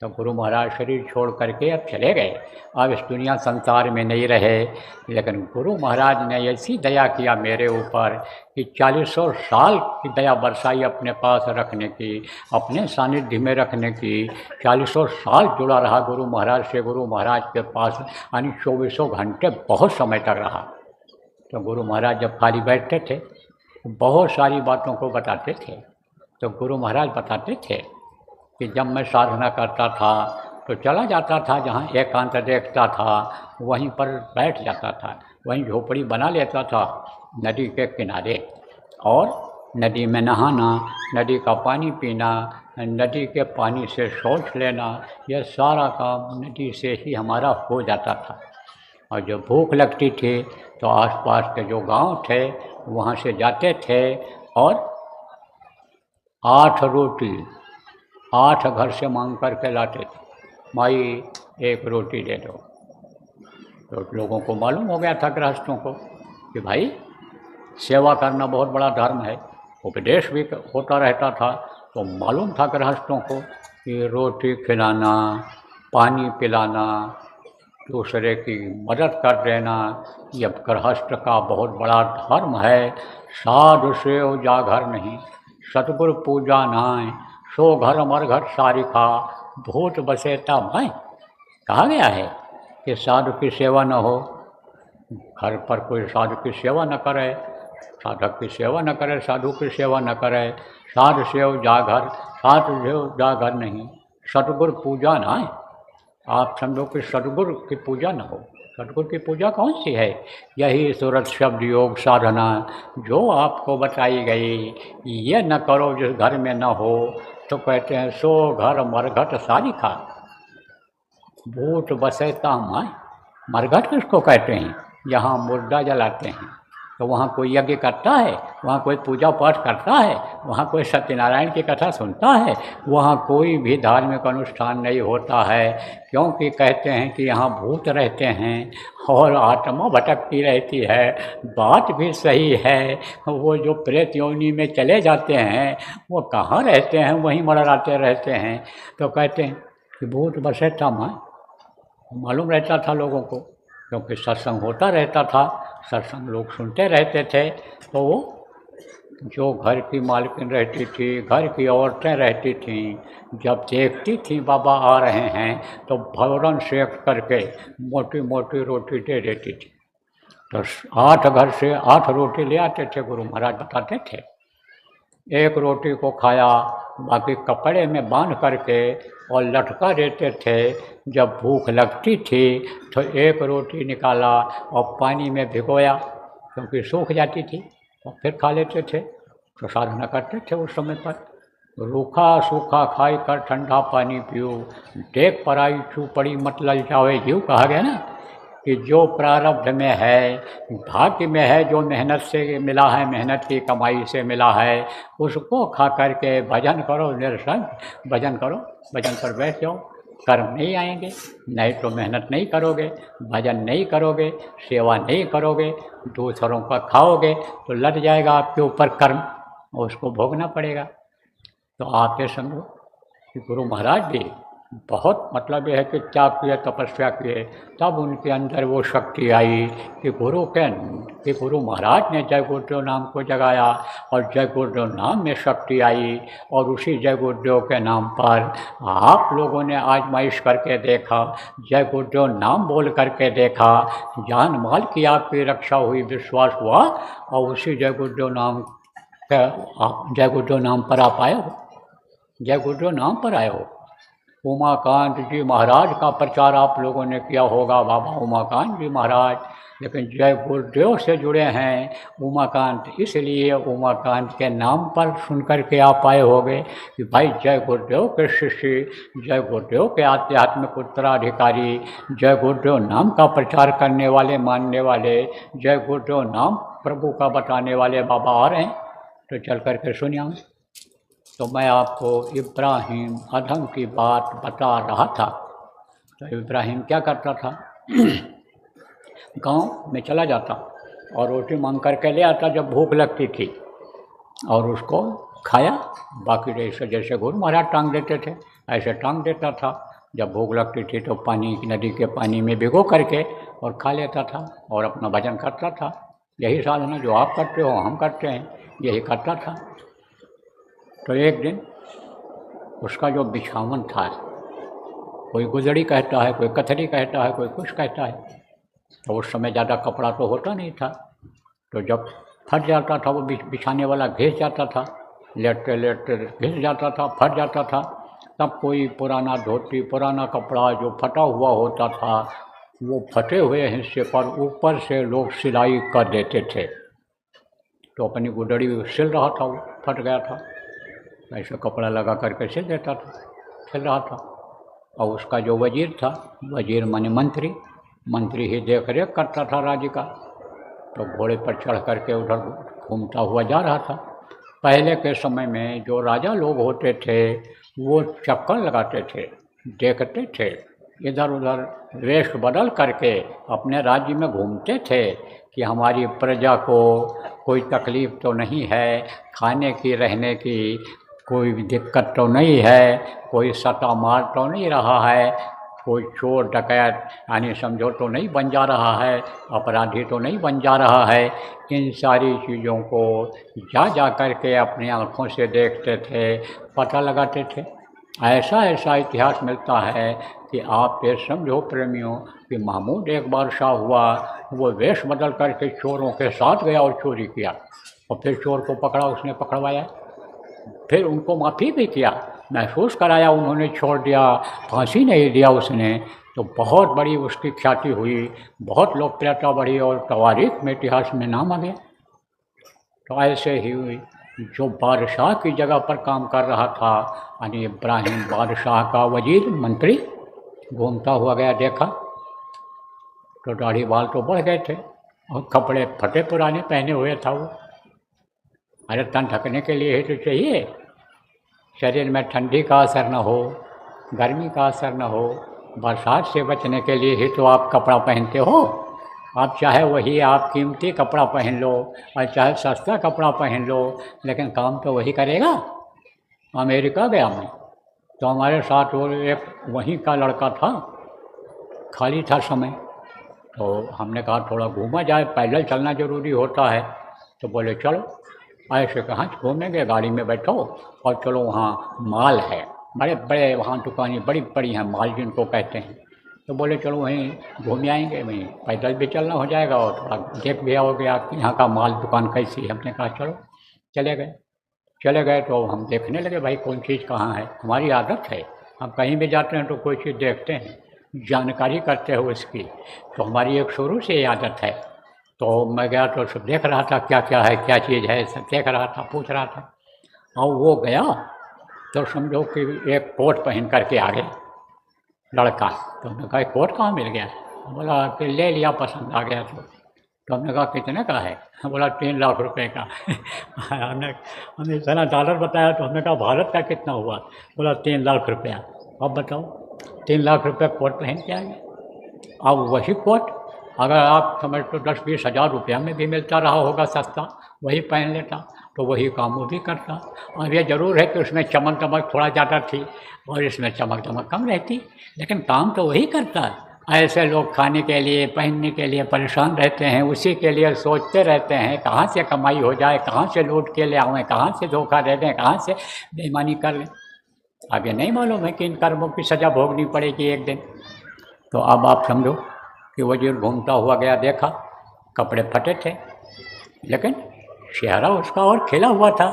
तो गुरु महाराज शरीर छोड़ करके अब चले गए, अब इस दुनिया संसार में नहीं रहे। लेकिन गुरु महाराज ने ऐसी दया किया मेरे ऊपर कि 40 साल की दया बरसाई अपने पास रखने की, अपने सानिध्य में रखने की। 40 साल जुड़ा रहा गुरु महाराज से, गुरु महाराज के पास, यानी 24 घंटे बहुत समय तक रहा। तो गुरु महाराज जब खाली बैठते थे तो बहुत सारी बातों को बताते थे। तो गुरु महाराज बताते थे कि जब मैं साधना करता था तो चला जाता था जहाँ एकांत देखता था, वहीं पर बैठ जाता था, वहीं झोपड़ी बना लेता था नदी के किनारे, और नदी में नहाना, नदी का पानी पीना, नदी के पानी से शौच लेना, यह सारा काम नदी से ही हमारा हो जाता था। और जब भूख लगती थी तो आसपास के जो गांव थे वहाँ से जाते थे, और 8 रोटी 8 घर से मांग करके लाते थे, माई 1 रोटी दे दो। तो लोगों को मालूम हो गया था, गृहस्थों को, कि भाई सेवा करना बहुत बड़ा धर्म है। उपदेश भी होता रहता था, तो मालूम था गृहस्थों को कि रोटी खिलाना, पानी पिलाना, दूसरे की मदद कर देना, ये गृहस्थ का बहुत बड़ा धर्म है। साधु सेव जा घर नहीं, सतगुरु पूजा नाय, सो घर मर घर सारिखा, भूत बसेता मैं। कहा गया है कि साधु की सेवा न हो, घर पर कोई साधु की सेवा न करे, साधक की सेवा न करे, साधु की सेवा न करे, साधु सेव जा घर, साधु सेव जा घर नहीं, सतगुरु पूजा ना है। आप समझो कि सतगुरु की पूजा न हो। सतगुरु की पूजा कौन सी है? यही सूरत शब्द योग साधना जो आपको बताई गई, ये न करो जिस घर में न हो। तो कहते हैं सो घर मरघट सारिखा, भूत बसेता माय। मरघट किसको कहते हैं? यहाँ मुर्दा जलाते हैं। तो वहाँ कोई यज्ञ करता है, वहाँ कोई पूजा पाठ करता है, वहाँ कोई सत्यनारायण की कथा सुनता है, वहाँ कोई भी धार्मिक अनुष्ठान नहीं होता है। क्योंकि कहते हैं कि यहाँ भूत रहते हैं और आत्मा भटकती रहती है। बात भी सही है, वो जो प्रेत योनि में चले जाते हैं वो कहाँ रहते हैं, वहीं मड़राते रहते हैं। तो कहते हैं कि भूत बसेता माँ, मालूम रहता था लोगों को, क्योंकि सत्संग होता रहता था, सत्संग लोग सुनते रहते थे। तो वो जो घर की मालकिन रहती थी, घर की औरतें रहती थीं, जब देखती थी बाबा आ रहे हैं तो फौरन सेक करके मोटी मोटी रोटी दे देती थी। तो 8 घर से 8 रोटी ले आते थे, गुरु महाराज बताते थे। 1 रोटी को खाया, बाकी कपड़े में बांध करके और लटका देते थे। जब भूख लगती थी तो 1 रोटी निकाला और पानी में भिगोया, क्योंकि सूख जाती थी और फिर खा लेते थे। तो साधना करते थे उस समय पर। रूखा सूखा खाई कर ठंडा पानी पियो, टेक पराई छू पड़ी मत ललचावे जीव। कहा गया ना कि जो प्रारब्ध में है, भाग्य में है, जो मेहनत से मिला है, मेहनत की कमाई से मिला है, उसको खा करके भजन करो, निरसंग भजन करो, भजन पर बैठ जाओ। कर्म नहीं आएंगे, नहीं तो मेहनत नहीं करोगे, भजन नहीं करोगे, सेवा नहीं करोगे, दूसरों का खाओगे तो लग जाएगा आपके ऊपर कर्म और उसको भोगना पड़ेगा। तो आप ये समझो कि गुरु महाराज भी बहुत मतलब यह है कि त्याग किए, तपस्या किए, तब उनके अंदर वो शक्ति आई कि गुरु महाराज ने जय गुरुदेव नाम को जगाया और जय गुरुदेव नाम में शक्ति आई। और उसी जय गुरुदेव के नाम पर आप लोगों ने आजमाइश करके देखा, जय गुरुदेव नाम बोल करके देखा, जान माल की आपकी रक्षा हुई, विश्वास हुआ और उसी जय गुरुदेव नाम पर आप आए हो, जय गुरुदेव नाम पर आए हो। उमाकांत जी महाराज का प्रचार आप लोगों ने किया होगा, बाबा उमाकांत जी महाराज, लेकिन जय गुरुदेव से जुड़े हैं उमाकांत, इसलिए उमाकांत के नाम पर सुन कर के आप आए होंगे कि भाई जय गुरुदेव के शिष्य, जय गुरुदेव के आध्यात्मिक उत्तराधिकारी, जय गुरुदेव नाम का प्रचार करने वाले, मानने वाले, जय गुरुदेव नाम प्रभु का बताने वाले बाबा आ रहे हैं, तो चल कर के सुनिए। तो मैं आपको इब्राहिम अधम की बात बता रहा था। तो इब्राहिम क्या करता था गांव में चला जाता और रोटी मांग करके ले आता जब भूख लगती थी, और उसको खाया। बाकी जैसे जैसे गुरु महाराज टांग देते थे ऐसे टांग देता था। जब भूख लगती थी तो पानी, नदी के पानी में भिगो करके और खा लेता था और अपना भजन करता था। यही साधना जो आप करते हो, हम करते हैं, यही करता था। तो एक दिन उसका जो बिछावन था, कोई गुजड़ी कहता है, कोई कथरी कहता है, कोई कुछ कहता है, तो उस समय ज़्यादा कपड़ा तो होता नहीं था। तो जब फट जाता था वो बिछाने वाला, घिस जाता था, लेटते लेटते घिस जाता था, फट जाता था, तब कोई पुराना धोती, पुराना कपड़ा जो फटा हुआ होता था, वो फटे हुए हिस्से पर ऊपर से लोग सिलाई कर देते थे। तो अपनी गुदड़ी सिल रहा था, वो फट गया था, ऐसा कपड़ा लगा करके सिल देता था, सिल रहा था। और उसका जो वजीर था, वजीर माने मंत्री, मंत्री ही देख रेख करता था राज्य का। तो घोड़े पर चढ़ करके उधर घूमता हुआ जा रहा था। पहले के समय में जो राजा लोग होते थे वो चक्कर लगाते थे, देखते थे, इधर उधर वेश बदल करके अपने राज्य में घूमते थे कि हमारी प्रजा को कोई तकलीफ़ तो नहीं है, खाने की, रहने की कोई दिक्कत तो नहीं है, कोई सता मार तो नहीं रहा है, कोई चोर डकैत यानी समझो तो नहीं बन जा रहा है, अपराधी तो नहीं बन जा रहा है। इन सारी चीज़ों को जा कर के अपनी आँखों से देखते थे, पता लगाते थे। ऐसा ऐसा इतिहास मिलता है कि आप ये समझो प्रेमियों कि महमूद एक बादशाह हुआ, वो वेश बदल करके चोरों के साथ गया और चोरी किया, और फिर चोर को पकड़ा, उसने पकड़वाया, फिर उनको माफ़ी भी किया, महसूस कराया, उन्होंने छोड़ दिया, फांसी नहीं दिया उसने। तो बहुत बड़ी उसकी ख्याति हुई, बहुत लोकप्रियता बढ़ी और तवारीख में, इतिहास में नाम आ गया। तो ऐसे ही हुई, जो बादशाह की जगह पर काम कर रहा था, यानी इब्राहिम बादशाह का वजीर, मंत्री, घूमता हुआ गया, देखा तो दाढ़ी बाल तो बढ़ गए थे और कपड़े फटे पुराने पहने हुए था वो। अरे तन ढकने के लिए ही तो चाहिए, शरीर में ठंडी का असर न हो, गर्मी का असर न हो, बरसात से बचने के लिए ही तो आप कपड़ा पहनते हो। आप चाहे वही आप कीमती कपड़ा पहन लो और चाहे सस्ता कपड़ा पहन लो, लेकिन काम तो वही करेगा। अमेरिका गया मैं, तो हमारे साथ वो एक वहीं का लड़का था, खाली था समय, तो हमने कहा थोड़ा घूमा जाए, पैदल चलना ज़रूरी होता है। तो बोले चलो। ऐसे कहाँ घूमेंगे, गाड़ी में बैठो और चलो, वहाँ माल है, बड़े बड़े वहाँ दुकानें बड़ी बड़ी हैं, माल जिनको कहते हैं। तो बोले चलो वहीं घूम आएंगे, वहीं पैदल भी चलना हो जाएगा और थोड़ा देख भी आओगे आप यहाँ का माल दुकान कैसी है। हमने कहा चलो, चले गए तो हम देखने लगे भाई कौन चीज़ कहाँ है। हमारी आदत है, हम कहीं भी जाते हैं तो कोई चीज़ देखते हैं, जानकारी करते हो उसकी, तो हमारी एक शुरू से ये आदत है। तो मैं गया तो सब देख रहा था क्या क्या है, क्या चीज़ है, सब देख रहा था, पूछ रहा था। और वो गया तो समझो कि एक कोट पहन करके आ गया लड़का। तो हमने कहा कोट कहाँ मिल गया? बोला कि ले लिया, पसंद आ गया तो हमने कहा कितने का है? बोला 3 लाख रुपए का। हमने हमने इतना डॉलर बताया तो हमने कहा भारत का कितना हुआ? बोला 3 लाख रुपया। अब बताओ 3 लाख रुपये कोट पहन के आ गए। अब वही कोट अगर आप समझ तो 10-20 हज़ार रुपया में भी मिलता रहा होगा सस्ता, वही पहन लेता तो वही काम वो भी करता। और ये ज़रूर है कि उसमें चमक दमक थोड़ा ज़्यादा थी और इसमें चमक दमक कम रहती, लेकिन काम तो वही करता है। ऐसे लोग खाने के लिए पहनने के लिए परेशान रहते हैं, उसी के लिए सोचते रहते हैं कहाँ से कमाई हो जाए, कहाँ से लूट के ले आवें, कहाँ से धोखा दे दें, कहाँ से बेईमानी कर लें। अब ये नहीं मालूम है कि इन कर्मों की सज़ा भोगनी पड़ेगी एक दिन। तो अब आप समझो कि वज़ीर घूमता हुआ गया, देखा कपड़े फटे थे लेकिन चेहरा उसका और खिला हुआ था,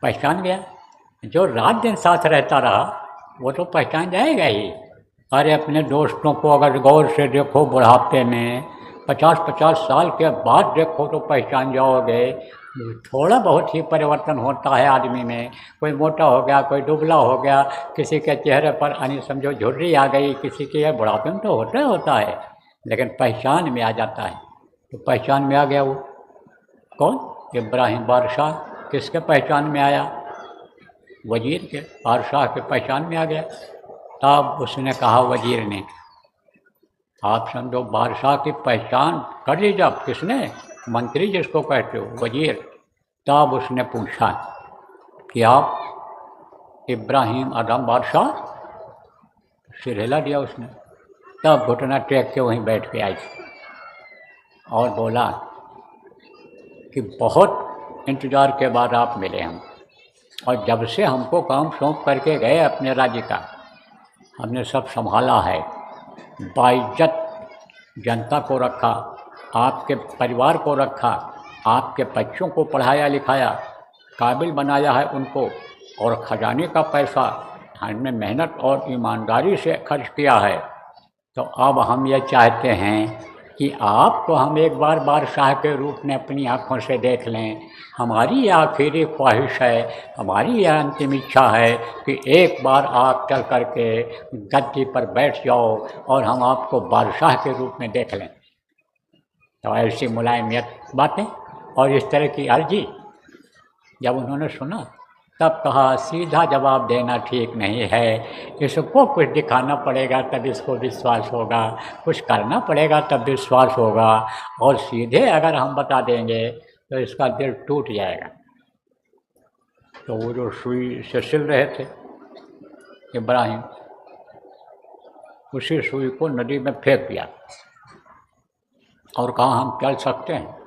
पहचान गया। जो रात दिन साथ रहता रहा वो तो पहचान जाएगा ही। अरे अपने दोस्तों को अगर गौर से देखो बुढ़ापे में 50-50 साल के बाद देखो तो पहचान जाओगे। थोड़ा बहुत ही परिवर्तन होता है आदमी में, कोई मोटा हो गया, कोई दुबला हो गया, किसी के चेहरे पर यानी समझो झुर्री आ गई, किसी के बुढ़ापे में तो होता है, लेकिन पहचान में आ जाता है। तो पहचान में आ गया वो कौन? इब्राहिम बादशाह। किसके पहचान में आया? वज़ीर के, बादशाह के पहचान में आ गया। तब उसने कहा वज़ीर ने, आप समझो बादशाह की पहचान कर ली जब, किसने? मंत्री जिसको कहते हो, वज़ीर। तब उसने पूछा कि आप इब्राहिम आदम बादशाह? सिर हिला दिया उसने। तब घुटना टेक के वहीं बैठ के आई और बोला कि बहुत इंतज़ार के बाद आप मिले हम, और जब से हमको काम सौंप करके गए अपने राज्य का, हमने सब संभाला है, बाइज्जत जनता को रखा, आपके परिवार को रखा, आपके बच्चों को पढ़ाया लिखाया, काबिल बनाया है उनको, और खजाने का पैसा हमने मेहनत और ईमानदारी से खर्च किया है। तो अब हम ये चाहते हैं कि आपको हम एक बार बादशाह के रूप में अपनी आँखों से देख लें। हमारी यह आखिरी ख्वाहिश है, हमारी यह अंतिम इच्छा है कि एक बार आप चल करके गद्दी पर बैठ जाओ और हम आपको बादशाह के रूप में देख लें। तो ऐसी मुलायमियत बातें और इस तरह की अर्जी जब उन्होंने सुना, तब कहा सीधा जवाब देना ठीक नहीं है, इसको कुछ दिखाना पड़ेगा तब इसको विश्वास होगा, कुछ करना पड़ेगा तब विश्वास होगा, और सीधे अगर हम बता देंगे तो इसका दिल टूट जाएगा। तो वो जो सुई से सिल रहे थे इब्राहिम, उसी सुई को नदी में फेंक दिया और कहा हम चल सकते हैं,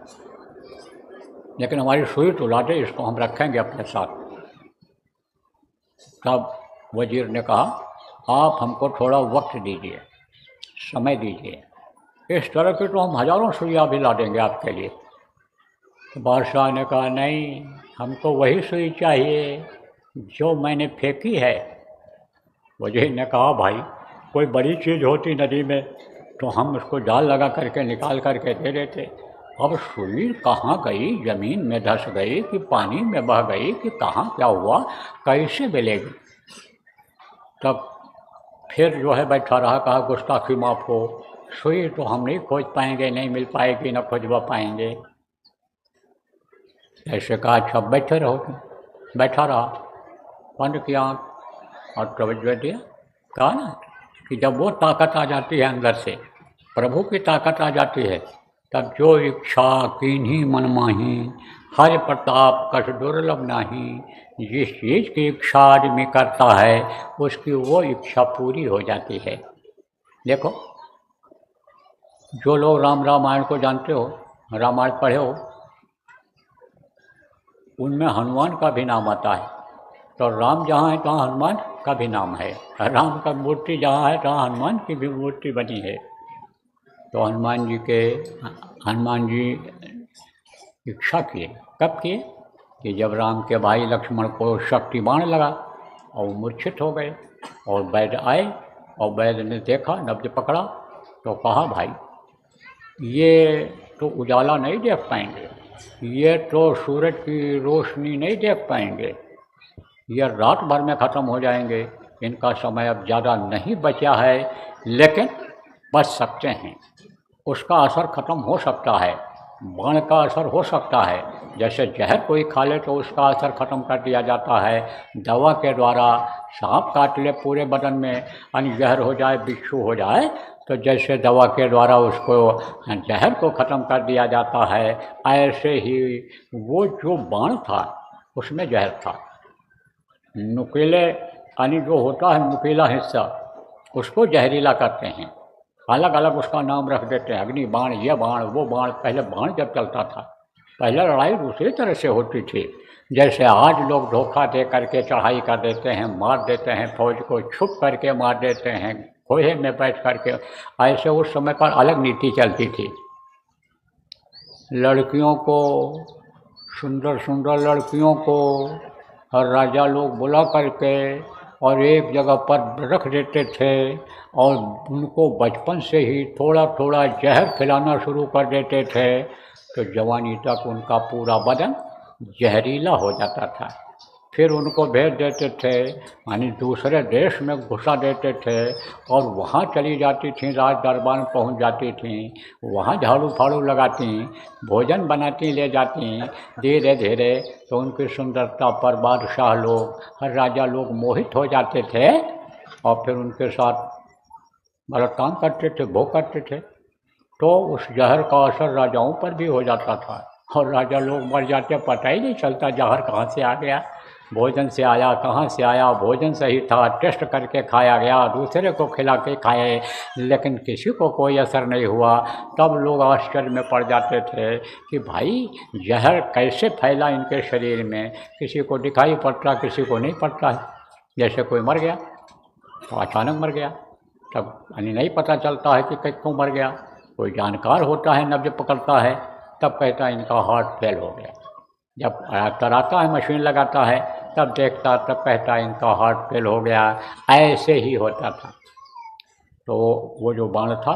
लेकिन हमारी सुई तो ला दे, इसको हम रखेंगे अपने साथ। तब वज़ीर ने कहा आप हमको थोड़ा वक्त दीजिए, समय दीजिए, इस तरह की तो हम हज़ारों सुइयाँ भी ला देंगे आपके लिए। तो बादशाह ने कहा नहीं, हमको वही सुई चाहिए जो मैंने फेंकी है। वज़ीर ने कहा भाई कोई बड़ी चीज़ होती नदी में तो हम उसको जाल लगा करके निकाल करके दे देते, अब सुई कहाँ गई, ज़मीन में धंस गई कि पानी में बह गई कि कहाँ क्या हुआ, कैसे मिलेगी? तब फिर जो है बैठा रहा, कहा गुस्ताखी माफ़ हो, सुई तो हम नहीं खोज पाएंगे, नहीं मिल पाएगी, न खोजवा पाएंगे। ऐसे कहा अच्छा बैठे रहो तुम। बैठा रहा, बंद किया आँख और तवज्जो दिया। कहा ना कि जब वो ताकत आ जाती है अंदर से, प्रभु की ताकत आ जाती है, तब जो इच्छा कीन्ही मन माही, हर प्रताप कछ दुर्लभ नाही। जिस चीज़ की इच्छा आदमी करता है उसकी वो इच्छा पूरी हो जाती है। देखो जो लोग रामायण को जानते हो, रामायण पढ़े हो, उनमें हनुमान का भी नाम आता है। तो राम जहाँ है तहाँ हनुमान का भी नाम है, राम का मूर्ति जहाँ है तहाँ हनुमान की भी मूर्ति बनी है। तो हनुमान जी इच्छा किए, कब किए कि जब राम के भाई लक्ष्मण को शक्ति बाण लगा और वो मूर्छित हो गए, और वैद्य आए और वैद्य ने देखा, नब्ज पकड़ा तो कहा भाई ये तो उजाला नहीं देख पाएंगे, ये तो सूरज की रोशनी नहीं देख पाएंगे, ये रात भर में ख़त्म हो जाएंगे। इनका समय अब ज़्यादा नहीं बचा है, लेकिन बच सकते हैं। उसका असर ख़त्म हो सकता है, बाण का असर हो सकता है। जैसे जहर कोई खा ले तो उसका असर ख़त्म कर दिया जाता है दवा के द्वारा। सांप काट ले पूरे बदन में यानी जहर हो जाए, बिच्छू हो जाए, तो जैसे दवा के द्वारा उसको जहर को ख़त्म कर दिया जाता है, ऐसे ही वो जो बाण था उसमें जहर था। नुकीले यानी जो होता है नुकीला हिस्सा, उसको जहरीला करते हैं, अलग अलग उसका नाम रख देते हैं, अग्नि बाण, ये बाण, वो बाण। पहले बाण जब चलता था, पहले लड़ाई दूसरी तरह से होती थी। जैसे आज लोग धोखा दे करके चढ़ाई कर देते हैं, मार देते हैं, फौज को छुप करके मार देते हैं, खोहे में बैठ करके। ऐसे उस समय पर अलग नीति चलती थी। लड़कियों को, सुंदर सुंदर लड़कियों को हर राजा लोग बुला करके और एक जगह पर रख देते थे और उनको बचपन से ही थोड़ा थोड़ा जहर खिलाना शुरू कर देते थे, तो जवानी तक उनका पूरा बदन जहरीला हो जाता था। फिर उनको भेज देते थे, यानी दूसरे देश में घुसा देते थे और वहाँ चली जाती थीं, राज दरबार में पहुँच जाती थीं, वहाँ झाड़ू फाड़ू लगाती, भोजन बनाती ले जाती। धीरे धीरे तो उनकी सुंदरता पर बादशाह लोग, हर राजा लोग मोहित हो जाते थे और फिर उनके साथ बलात्कार करते थे, भोग करते थे। तो उस जहर का असर राजाओं पर भी हो जाता था और राजा लोग मर जाते, पता ही नहीं चलता जहर कहाँ से आ गया, भोजन से आया, कहाँ से आया। भोजन सही था, टेस्ट करके खाया गया, दूसरे को खिला के खाए, लेकिन किसी को कोई असर नहीं हुआ। तब लोग आश्चर्य में पड़ जाते थे कि भाई जहर कैसे फैला इनके शरीर में। किसी को दिखाई पड़ता, किसी को नहीं पड़ता है। जैसे कोई मर गया तो अचानक मर गया, तब यानी नहीं पता चलता है कि क्यों मर गया। कोई जानकार होता है, नब्ज पकड़ता है, तब कहता है इनका हार्ट फेल हो गया। जब डॉक्टर आता है, मशीन लगाता है, तब देखता, तब कहता है इनका हार्ट फेल हो गया। ऐसे ही होता था। तो वो जो बाण था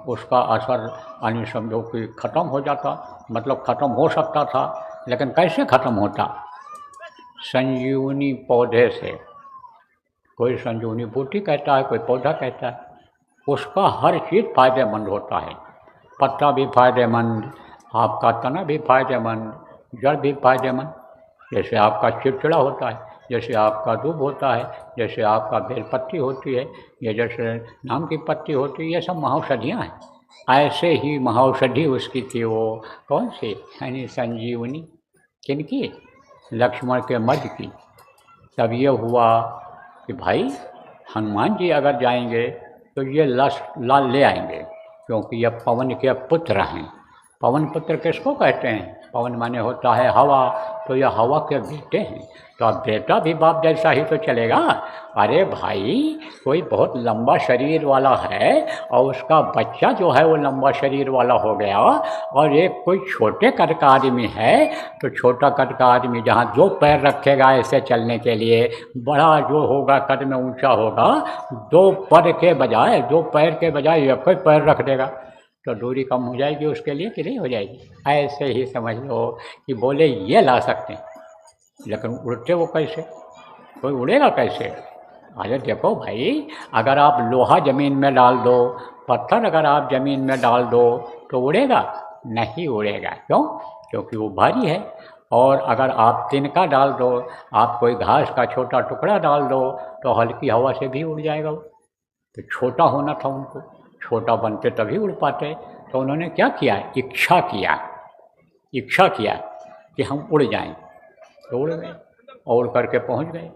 उसका असर यानी समझो कि ख़त्म हो जाता, मतलब ख़त्म हो सकता था, लेकिन कैसे ख़त्म होता? संजीवनी पौधे से। कोई संजीवनी बूटी कहता है, कोई पौधा कहता है। उसका हर चीज़ फ़ायदेमंद होता है। पत्ता भी फ़ायदेमंद, आपका तना भी फ़ायदेमंद, जड़ भी फ़ायदेमंद। जैसे आपका चिड़चिड़ा होता है, जैसे आपका दूब होता है, जैसे आपका बेलपत्ती होती है, या जैसे नाम की पत्ती होती है, ये सब महौषधियाँ हैं। ऐसे ही महौषधि उसकी थी। वो कौन सी? यानी संजीवनी। किनकी? लक्ष्मण के मध्य की। तब ये हुआ कि भाई हनुमान जी अगर जाएंगे तो ये लाल ले आएंगे, क्योंकि ये पवन के पुत्र हैं। पवन पुत्र किसको कहते हैं? पवन माने होता है हवा, तो ये हवा के बेटे हैं। तो अब बेटा भी बाप जैसा ही तो चलेगा। अरे भाई कोई बहुत लंबा शरीर वाला है और उसका बच्चा जो है वो लंबा शरीर वाला हो गया, और एक कोई छोटे कद का आदमी है, तो छोटा कद का आदमी जहाँ 2 पैर रखेगा ऐसे चलने के लिए, बड़ा जो होगा कद में ऊंचा होगा, 2 पैर के बजाय एक ही पैर रख देगा, तो दूरी कम हो जाएगी उसके लिए कि नहीं हो जाएगी? ऐसे ही समझ लो कि बोले ये ला सकते हैं, लेकिन उड़ते वो कैसे? कोई उड़ेगा कैसे? अरे देखो भाई, अगर आप लोहा ज़मीन में डाल दो, पत्थर अगर आप ज़मीन में डाल दो, तो उड़ेगा? नहीं उड़ेगा। क्यों? क्योंकि वो भारी है। और अगर आप तिनका डाल दो, आप कोई घास का छोटा टुकड़ा डाल दो, तो हल्की हवा से भी उड़ जाएगा वो। तो छोटा होना था उनको, छोटा बनते तभी उड़ पाते। तो उन्होंने क्या किया? इच्छा किया कि हम उड़ जाएं, तो उड़ गए और उड़ करके पहुंच गए।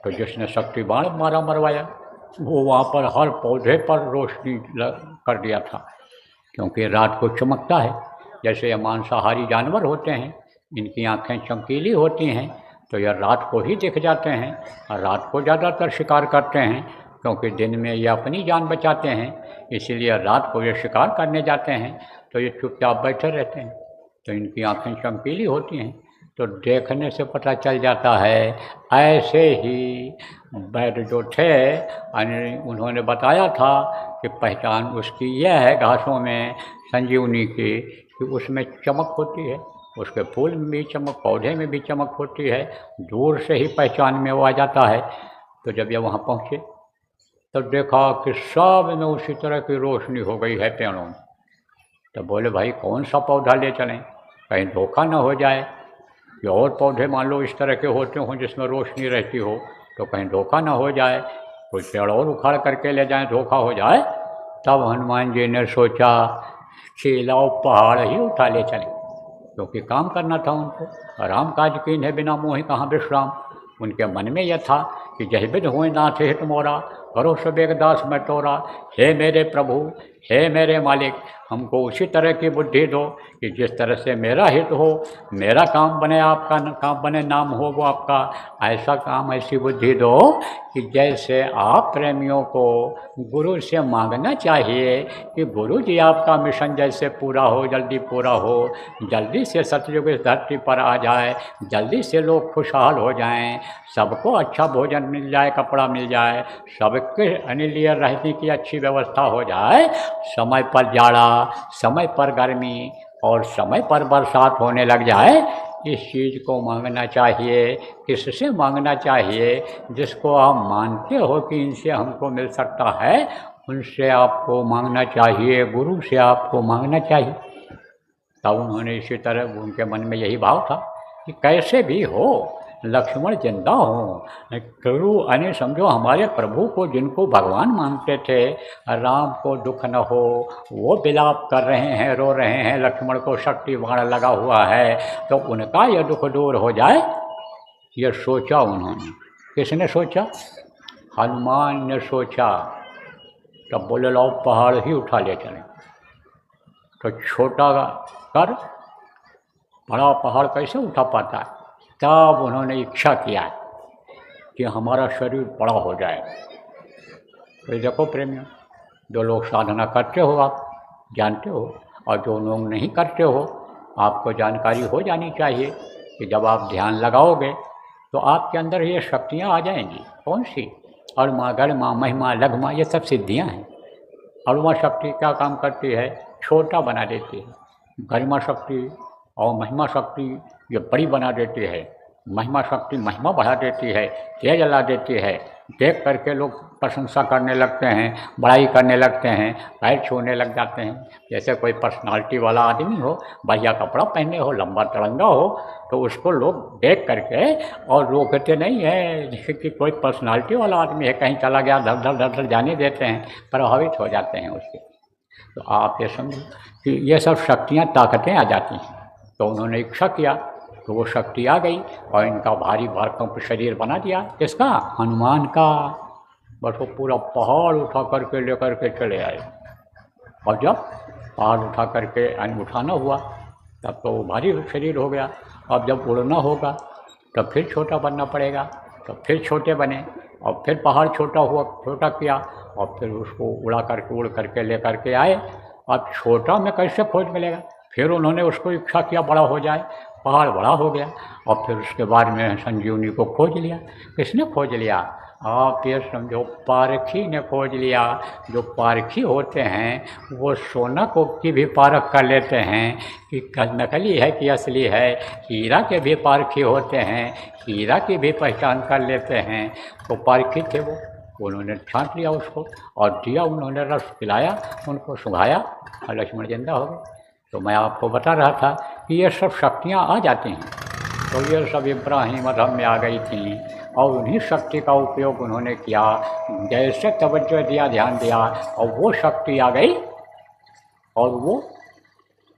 तो जिसने शक्ति बाण मारा मरवाया, वो वहाँ पर हर पौधे पर रोशनी कर दिया था, क्योंकि रात को चमकता है। जैसे ये मांसाहारी जानवर होते हैं, इनकी आँखें चमकीली होती हैं, तो यह रात को ही दिख जाते हैं और रात को ज़्यादातर शिकार करते हैं, क्योंकि दिन में ये अपनी जान बचाते हैं। इसीलिए रात को ये शिकार करने जाते हैं, तो ये चुपचाप बैठे रहते हैं। तो इनकी आँखें चमकीली होती हैं, तो देखने से पता चल जाता है। ऐसे ही वैद्य जो थे उन्होंने बताया था कि पहचान उसकी यह है घासों में संजीवनी की, कि उसमें चमक होती है, उसके फूल में भी चमक, पौधे में भी चमक होती है, दूर से ही पहचान में वो आ जाता है। तो जब ये वहाँ पहुँचे तो देखा कि सब में उसी तरह की रोशनी हो गई है पेड़ों में। तो बोले भाई कौन सा पौधा ले चलें, कहीं धोखा न हो जाए कि और पौधे मान लो इस तरह के होते हों जिसमें रोशनी रहती हो, तो कहीं धोखा न हो जाए, कोई पेड़ और उखाड़ करके ले जाएं, धोखा हो जाए। तब हनुमान जी ने सोचा कि लाओ पहाड़ ही उठा ले चलें, क्योंकि काम करना था उनको। राम काज कीन है बिना मोहि कहाँ विश्राम। उनके मन में यह था कि जय विध हुए नाथ हित मोरा, करो सबेग दास मैं तोरा। हे मेरे प्रभु, हे मेरे मालिक, हमको उसी तरह की बुद्धि दो कि जिस तरह से मेरा हित हो, मेरा काम बने, आपका काम बने, नाम हो वो आपका। ऐसा काम, ऐसी बुद्धि दो कि जैसे आप प्रेमियों को गुरु से मांगना चाहिए कि गुरु जी आपका मिशन जैसे पूरा हो, जल्दी पूरा हो, जल्दी से सतयुग इस धरती पर आ जाए, जल्दी से लोग खुशहाल हो जाएं, सबको अच्छा भोजन मिल जाए, कपड़ा मिल जाए, सबके लिए रहने की अच्छी व्यवस्था हो जाए, समय पर जाड़ा, समय पर गर्मी और समय पर बरसात होने लग जाए। इस चीज़ को मांगना चाहिए। किससे मांगना चाहिए? जिसको आप मानते हो कि इनसे हमको मिल सकता है, उनसे आपको मांगना चाहिए, गुरु से आपको मांगना चाहिए। तब उन्होंने इसी तरह, उनके मन में यही भाव था कि कैसे भी हो लक्ष्मण जिंदा हो, गुरु यानी समझो हमारे प्रभु को, जिनको भगवान मानते थे, राम को दुख न हो, वो विलाप कर रहे हैं, रो रहे हैं, लक्ष्मण को शक्ति बाण लगा हुआ है, तो उनका यह दुख दूर हो जाए, ये सोचा उन्होंने। किसने सोचा? हनुमान ने सोचा। तब बोले लो पहाड़ ही उठा ले चलें। तो छोटा कर बड़ा पहाड़ कैसे उठा पाता है? तब उन्होंने इच्छा किया कि हमारा शरीर बड़ा हो जाए। तो देखो प्रेमियों, जो लोग साधना करते हो आप जानते हो, और जो लोग नहीं करते हो आपको जानकारी हो जानी चाहिए कि जब आप ध्यान लगाओगे तो आपके अंदर ये शक्तियाँ आ जाएंगी। कौन सी? और माँ, गरिमा, महिमा, लघमा, ये सब सिद्धियाँ हैं। और वह शक्ति क्या काम करती है? छोटा बना देती है। गरिमा शक्ति और महिमा शक्ति ये बड़ी बना देती है। महिमा शक्ति महिमा बढ़ा देती है, तेज ला देती है। देख करके लोग प्रशंसा करने लगते हैं, बड़ाई करने लगते हैं, पैर छूने लग जाते हैं। जैसे कोई पर्सनालिटी वाला आदमी हो, बढ़िया कपड़ा पहने हो, लंबा तिरंगा हो, तो उसको लोग देख करके और रोकते नहीं है जैसे कि कोई पर्सनालिटी वाला आदमी है, कहीं चला गया, धर धर धर धर जाने देते हैं, प्रभावित हो जाते हैं उसके। तो आप ये समझो कि ये सब शक्तियाँ, ताकतें आ जाती हैं। तो उन्होंने इच्छा किया तो वो शक्ति आ गई और इनका भारी भरकम शरीर बना दिया। किसका? हनुमान का। बस वो पूरा पहाड़ उठा करके लेकर के चले आए। और जब पहाड़ उठा करके उठाना हुआ तब तो वो भारी शरीर हो गया। अब जब उड़ना होगा तब फिर छोटा बनना पड़ेगा, तब फिर छोटे बने और फिर पहाड़ छोटा हुआ, छोटा किया और फिर उसको उड़ा करके, उड़ करके ले करके आए। अब छोटा में कैसे खोज मिलेगा? फिर उन्होंने उसको इच्छा किया बड़ा हो जाए, पहाड़ बड़ा हो गया और फिर उसके बाद में संजीवनी को खोज लिया। किसने खोज लिया? आप ये समझो पारखी ने खोज लिया। जो पारखी होते हैं वो सोना को की भी पारख कर लेते हैं कि नकली है कि असली है। हीरा के भी पारखी होते हैं, हीरा की भी पहचान कर लेते हैं। तो पारखी थे वो, उन्होंने छांट लिया उसको और दिया, उन्होंने रस पिलाया, उनको सुंघाया और लक्ष्मण जिंदा हो गए। तो मैं आपको बता रहा था कि ये सब शक्तियाँ आ जाती हैं। तो ये सब इब्राहिम अधम में आ गई थी और उन्हीं शक्ति का उपयोग उन्होंने किया। जैसे तवज्जो दिया, ध्यान दिया और वो शक्ति आ गई और वो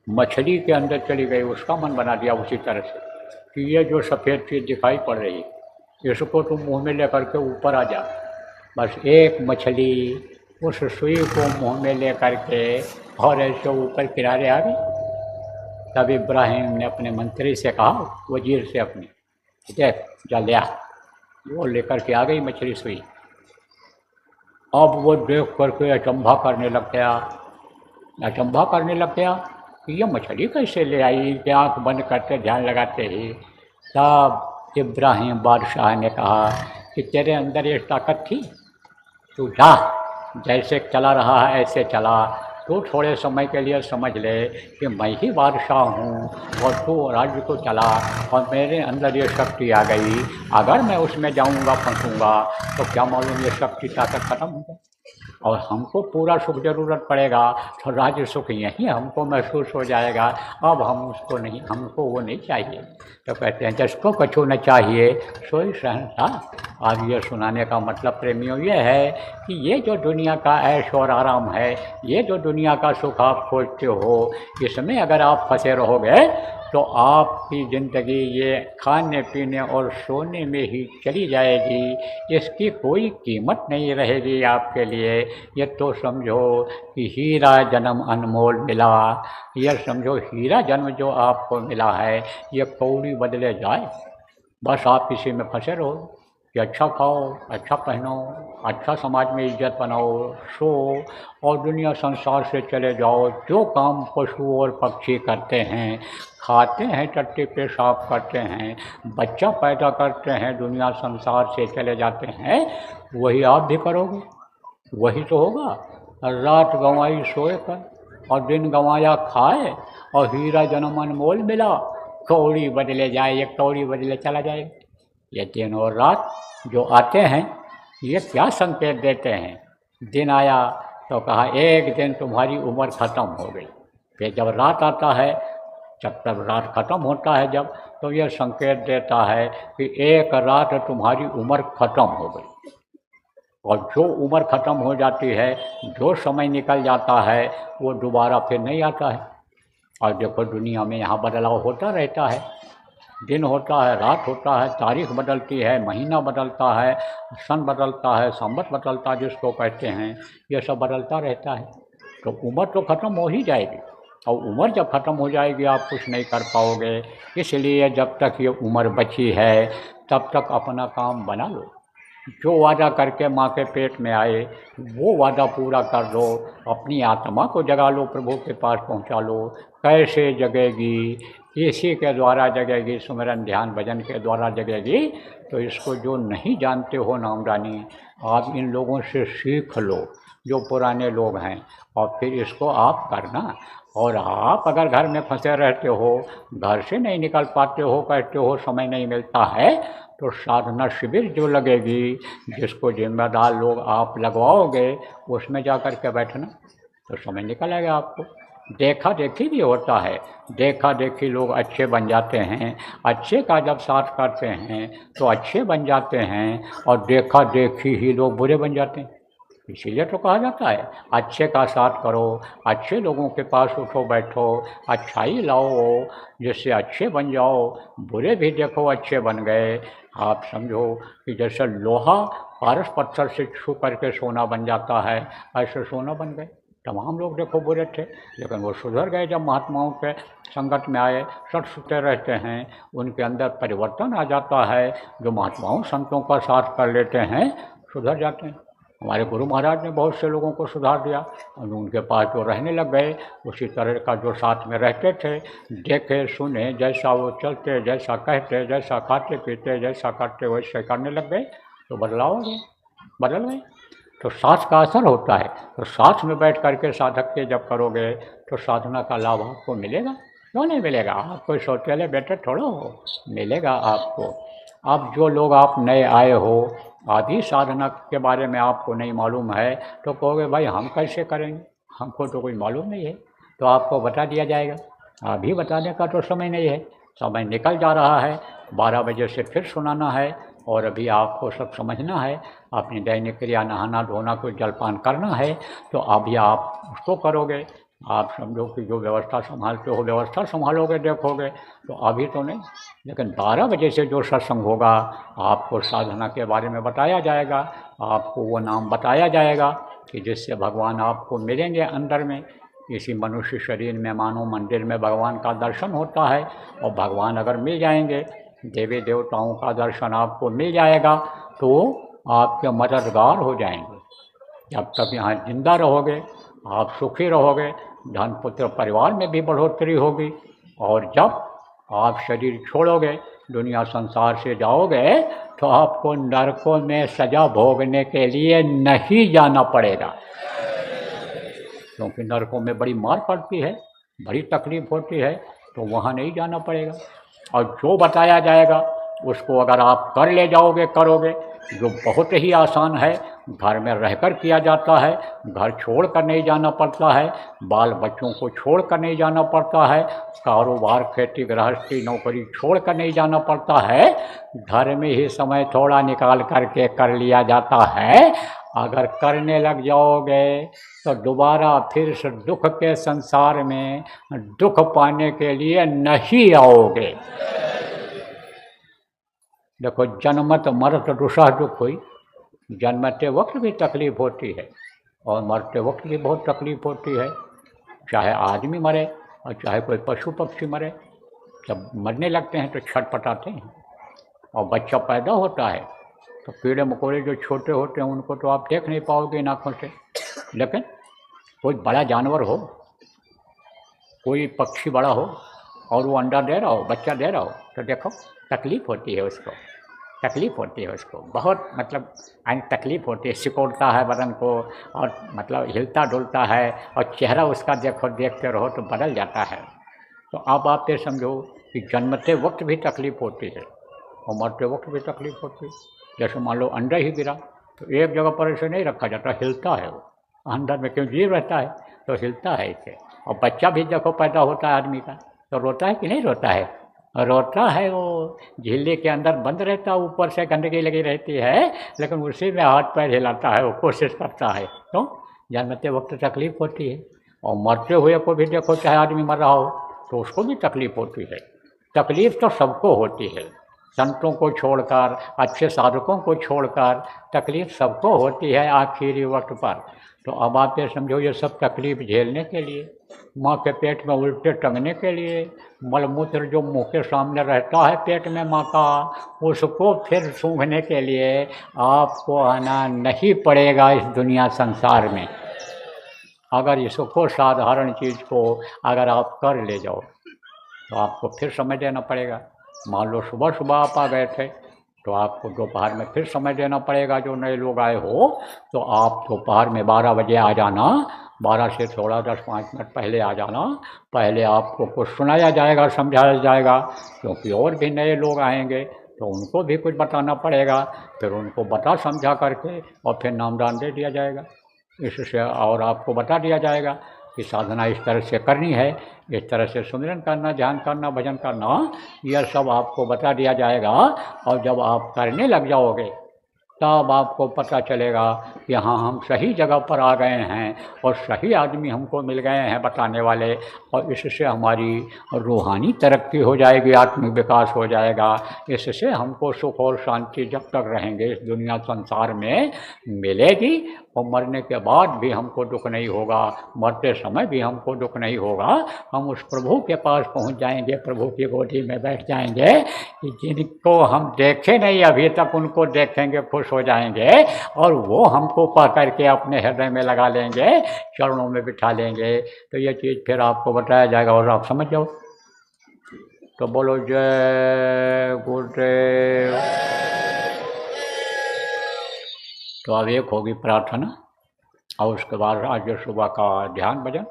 मछली के अंदर चली गई, उसका मन बना दिया उसी तरह से कि ये जो सफ़ेद चीज़ दिखाई पड़ रही है इसको तुम मुँह में लेकर के ऊपर आ जा। बस एक मछली उस सुई को मुँह में ले करके और ऐसे ऊपर किनारे आ गई। तब इब्राहिम ने अपने मंत्री से कहा, वजीर से अपने, देख जा ले आ। वो लेकर के आ गई मछली सुई। अब वो देख करके अचंभा करने लग गया कि ये मछली कैसे ले आई, कि आँख बंद करके ध्यान लगाते ही। तब इब्राहिम बादशाह ने कहा कि तेरे अंदर ये ताकत थी, तू जा, जैसे चला रहा है ऐसे चला, तू थोड़े समय के लिए समझ ले कि मैं ही बादशाह हूँ और तू राज्य को चला और मेरे अंदर ये शक्ति आ गई, अगर मैं उसमें जाऊँगा फंसूँगा तो क्या मालूम ये शक्ति ताकत खत्म हो जाए और हमको पूरा सुख ज़रूरत पड़ेगा तो राज्य सुख यहीं हमको महसूस हो जाएगा। अब हम उसको नहीं, हमको वो नहीं चाहिए। तो कहते हैं जिसको कछु न चाहिए सोई शहंशाह। आज ये सुनाने का मतलब प्रेमियों ये है कि ये जो दुनिया का ऐश और आराम है, ये जो दुनिया का सुख आप खोजते हो, इसमें अगर आप फंसे रहोगे तो आपकी ज़िंदगी ये खाने पीने और सोने में ही चली जाएगी, इसकी कोई कीमत नहीं रहेगी आपके लिए। ये तो समझो कि हीरा जन्म अनमोल मिला, यह समझो हीरा जन्म जो आपको मिला है ये कौड़ी बदले जाए। बस आप इसी में फंसे रहो कि अच्छा खाओ, अच्छा पहनो, अच्छा समाज में इज्जत बनाओ, सो और दुनिया संसार से चले जाओ। जो काम पशु और पक्षी करते हैं, खाते हैं, टट्टी पेशाब करते हैं, बच्चा पैदा करते हैं, दुनिया संसार से चले जाते हैं, वही आप भी करोगे। वही तो होगा। रात गंवाई सोए कर और दिन गंवाया खाए और हीरा जन्म अनमोल मिला, कौड़ी बदले जाए, ये कौड़ी बदले चला जाएगा। ये दिन और रात जो आते हैं ये क्या संकेत देते हैं। दिन आया तो कहा एक दिन तुम्हारी उम्र ख़त्म हो गई। फिर जब रात आता है, जब तक रात ख़त्म होता है जब, तो यह संकेत देता है कि एक रात तुम्हारी उम्र ख़त्म हो गई। और जो उम्र ख़त्म हो जाती है, जो समय निकल जाता है, वो दोबारा फिर नहीं आता है। और देखो दुनिया में यहाँ बदलाव होता रहता है, दिन होता है, रात होता है, तारीख बदलती है, महीना बदलता है, सन बदलता है, संवत बदलता है जिसको कहते हैं, ये सब बदलता रहता है। तो उम्र तो ख़त्म हो ही जाएगी और उम्र जब ख़त्म हो जाएगी आप कुछ नहीं कर पाओगे। इसलिए जब तक ये उम्र बची है तब तक अपना काम बना लो। जो वादा करके माँ के पेट में आए वो वादा पूरा कर दो। अपनी आत्मा को जगा लो, प्रभु के पास पहुँचा लो। कैसे जगेगी? इसी के द्वारा जगेगी, सुमिरन ध्यान भजन के द्वारा जगेगी। तो इसको जो नहीं जानते हो नामदानी, आप इन लोगों से सीख लो जो पुराने लोग हैं, और फिर इसको आप करना। और आप अगर घर में फंसे रहते हो, घर से नहीं निकल पाते हो, कहते हो समय नहीं मिलता है, तो साधना शिविर जो लगेगी, जिसको जिम्मेदार लोग आप लगवाओगे, उसमें जा कर के बैठना तो समय निकल आएगा आपको। देखा देखी भी होता है, देखा देखी लोग अच्छे बन जाते हैं। अच्छे का जब साथ करते हैं तो अच्छे बन जाते हैं, और देखा देखी ही लोग बुरे बन जाते हैं। इसीलिए तो कहा जाता है अच्छे का साथ करो, अच्छे लोगों के पास उठो बैठो, अच्छाई लाओ, जिससे अच्छे बन जाओ। बुरे भी देखो अच्छे बन गए। आप समझो कि जैसे लोहा पारस पत्थर से छू करके सोना बन जाता है, ऐसे सोना बन गए। तमाम लोग देखो बुरे थे, लेकिन वो सुधर गए जब महात्माओं के संगत में आए। सट सुते रहते हैं, उनके अंदर परिवर्तन आ जाता है। जो महात्माओं संतों का साथ कर लेते हैं सुधर जाते हैं। हमारे गुरु महाराज ने बहुत से लोगों को सुधार दिया, और उनके पास जो रहने लग गए, उसी तरह का जो साथ में रहते थे, देखे सुने, जैसा वो चलते, जैसा कहते, जैसा खाते पीते, जैसा करते वैसे करने लग गए, तो बदलाव हो गया, बदल गए। तो साथ का असर होता है। तो साथ में बैठ करके साधक के जब करोगे तो साधना का लाभ आपको मिलेगा। क्यों नहीं मिलेगा? आप कोई सौतेले बेटे थोड़ा हो, मिलेगा आपको। अब जो लोग आप नए आए हो, आदि साधना के बारे में आपको नहीं मालूम है, तो कहोगे भाई हम कैसे करेंगे, हमको तो कोई मालूम नहीं है। तो आपको बता दिया जाएगा। अभी बताने का तो समय नहीं है, समय निकल जा रहा है। 12 बजे से फिर सुनाना है, और अभी आपको सब समझना है। अपनी दैनिक क्रिया, नहाना धोना, कोई जलपान करना है, तो अभी आप उसको करोगे। आप समझो कि जो व्यवस्था संभालते हो व्यवस्था संभालोगे, देखोगे, तो अभी तो नहीं। लेकिन 12 बजे से जो सत्संग होगा, आपको साधना के बारे में बताया जाएगा, आपको वो नाम बताया जाएगा कि जिससे भगवान आपको मिलेंगे अंदर में। इसी मनुष्य शरीर में, मानव मंदिर में भगवान का दर्शन होता है, और भगवान अगर मिल जाएंगे, देवी देवताओं का दर्शन आपको मिल जाएगा, तो आपके मददगार हो जाएंगे। जब तक यहाँ जिंदा रहोगे आप सुखी रहोगे, धन पुत्र परिवार में भी बढ़ोतरी होगी। और जब आप शरीर छोड़ोगे, दुनिया संसार से जाओगे, तो आपको नरकों में सजा भोगने के लिए नहीं जाना पड़ेगा। क्योंकि नरकों में बड़ी मार पड़ती है, बड़ी तकलीफ होती है, तो वहाँ नहीं जाना पड़ेगा। और जो बताया जाएगा उसको अगर आप कर ले जाओगे, करोगे, जो बहुत ही आसान है, घर में रहकर किया जाता है, घर छोड़ कर नहीं जाना पड़ता है, बाल बच्चों को छोड़ कर नहीं जाना पड़ता है, कारोबार खेती गृहस्थी नौकरी छोड़ कर नहीं जाना पड़ता है, घर में ही समय थोड़ा निकाल करके कर लिया जाता है। अगर करने लग जाओगे तो दोबारा फिर से दुख के संसार में दुख पाने के लिए नहीं आओगे। देखो, जन्मत मरत दुसह दुख हुई। जन्मते वक्त भी तकलीफ होती है और मरते वक्त भी बहुत तकलीफ होती है। चाहे आदमी मरे और चाहे कोई पशु पक्षी मरे, जब मरने लगते हैं तो छटपटाते हैं। और बच्चा पैदा होता है तो कीड़े मकोड़े जो छोटे होते हैं उनको तो आप देख नहीं पाओगे इन आँखों से, लेकिन कोई बड़ा जानवर हो, कोई पक्षी बड़ा हो और वो अंडा दे रहा हो, बच्चा दे रहा हो, तो देखो तकलीफ होती है उसको, तकलीफ होती है उसको, बहुत मतलब तकलीफ होती है। सिकोड़ता है बदन को और मतलब हिलता डुलता है, और चेहरा उसका देखो, देखते रहो तो बदल जाता है। तो आप ये समझो कि जन्मते वक्त भी तकलीफ होती है और मरते वक्त भी तकलीफ होती है। जैसे मान लो अंडा ही गिरा तो एक जगह पर ऐसे नहीं रखा जाता, हिलता है वो अंदर में, क्यों जीव रहता है तो हिलता है इसे। और बच्चा भी देखो पैदा होता है आदमी का तो रोता है कि नहीं रोता है, रोता है, वो झिल्ली के अंदर बंद रहता है, ऊपर से गंदगी लगी रहती है, लेकिन उसी में हाथ पैर हिलाता है, वो कोशिश करता है। तो जन्मते वक्त तकलीफ होती है और मरते हुए को भी देखो, चाहे आदमी मर रहा हो तो उसको भी तकलीफ होती है। तकलीफ तो सबको होती है, संतों को छोड़कर, अच्छे साधकों को छोड़कर तकलीफ सबको होती है आखिरी वक्त पर। तो अब आप ये समझो, ये सब तकलीफ झेलने के लिए, माँ के पेट में उल्टे टंगने के लिए, मलमूत्र जो मुँह के सामने रहता है पेट में माँ का, उसको फिर सूंघने के लिए आपको आना नहीं पड़ेगा इस दुनिया संसार में। अगर इसको साधारण चीज़ को अगर आप कर ले जाओ तो आपको फिर समय देना पड़ेगा। मान लो सुबह सुबह आप आ गए थे तो आपको दोपहर में फिर समय देना पड़ेगा। जो नए लोग आए हो तो आप दोपहर में 12 बजे आ जाना, 12 से थोड़ा 10-5 मिनट पहले आ जाना। पहले आपको कुछ सुनाया जाएगा, समझाया जाएगा, क्योंकि और भी नए लोग आएंगे तो उनको भी कुछ बताना पड़ेगा। फिर उनको बता समझा करके और फिर नामदान दे दिया जाएगा। इससे और आपको बता दिया जाएगा कि साधना इस तरह से करनी है, इस तरह से सुमिरन करना, ध्यान करना, भजन करना, यह सब आपको बता दिया जाएगा। और जब आप करने लग जाओगे तब आपको पता चलेगा कि हाँ, हम सही जगह पर आ गए हैं और सही आदमी हमको मिल गए हैं बताने वाले, और इससे हमारी रूहानी तरक्की हो जाएगी, आत्मिक विकास हो जाएगा। इससे हमको सुख और शांति जब तक रहेंगे इस दुनिया संसार में मिलेगी, और मरने के बाद भी हमको दुख नहीं होगा, मरते समय भी हमको दुख नहीं होगा। हम उस प्रभु के पास पहुंच जाएंगे, प्रभु की गोदी में बैठ जाएंगे कि जिनको हम देखे नहीं अभी तक उनको देखेंगे, खुश हो जाएंगे, और वो हमको पा करके अपने हृदय में लगा लेंगे, चरणों में बिठा लेंगे। तो ये चीज़ फिर आपको बताया जाएगा और आप समझ जाओ। तो बोलो जय गुरुदेव। तो अब एक होगी प्रार्थना और उसके बाद आज सुबह का ध्यान भजन,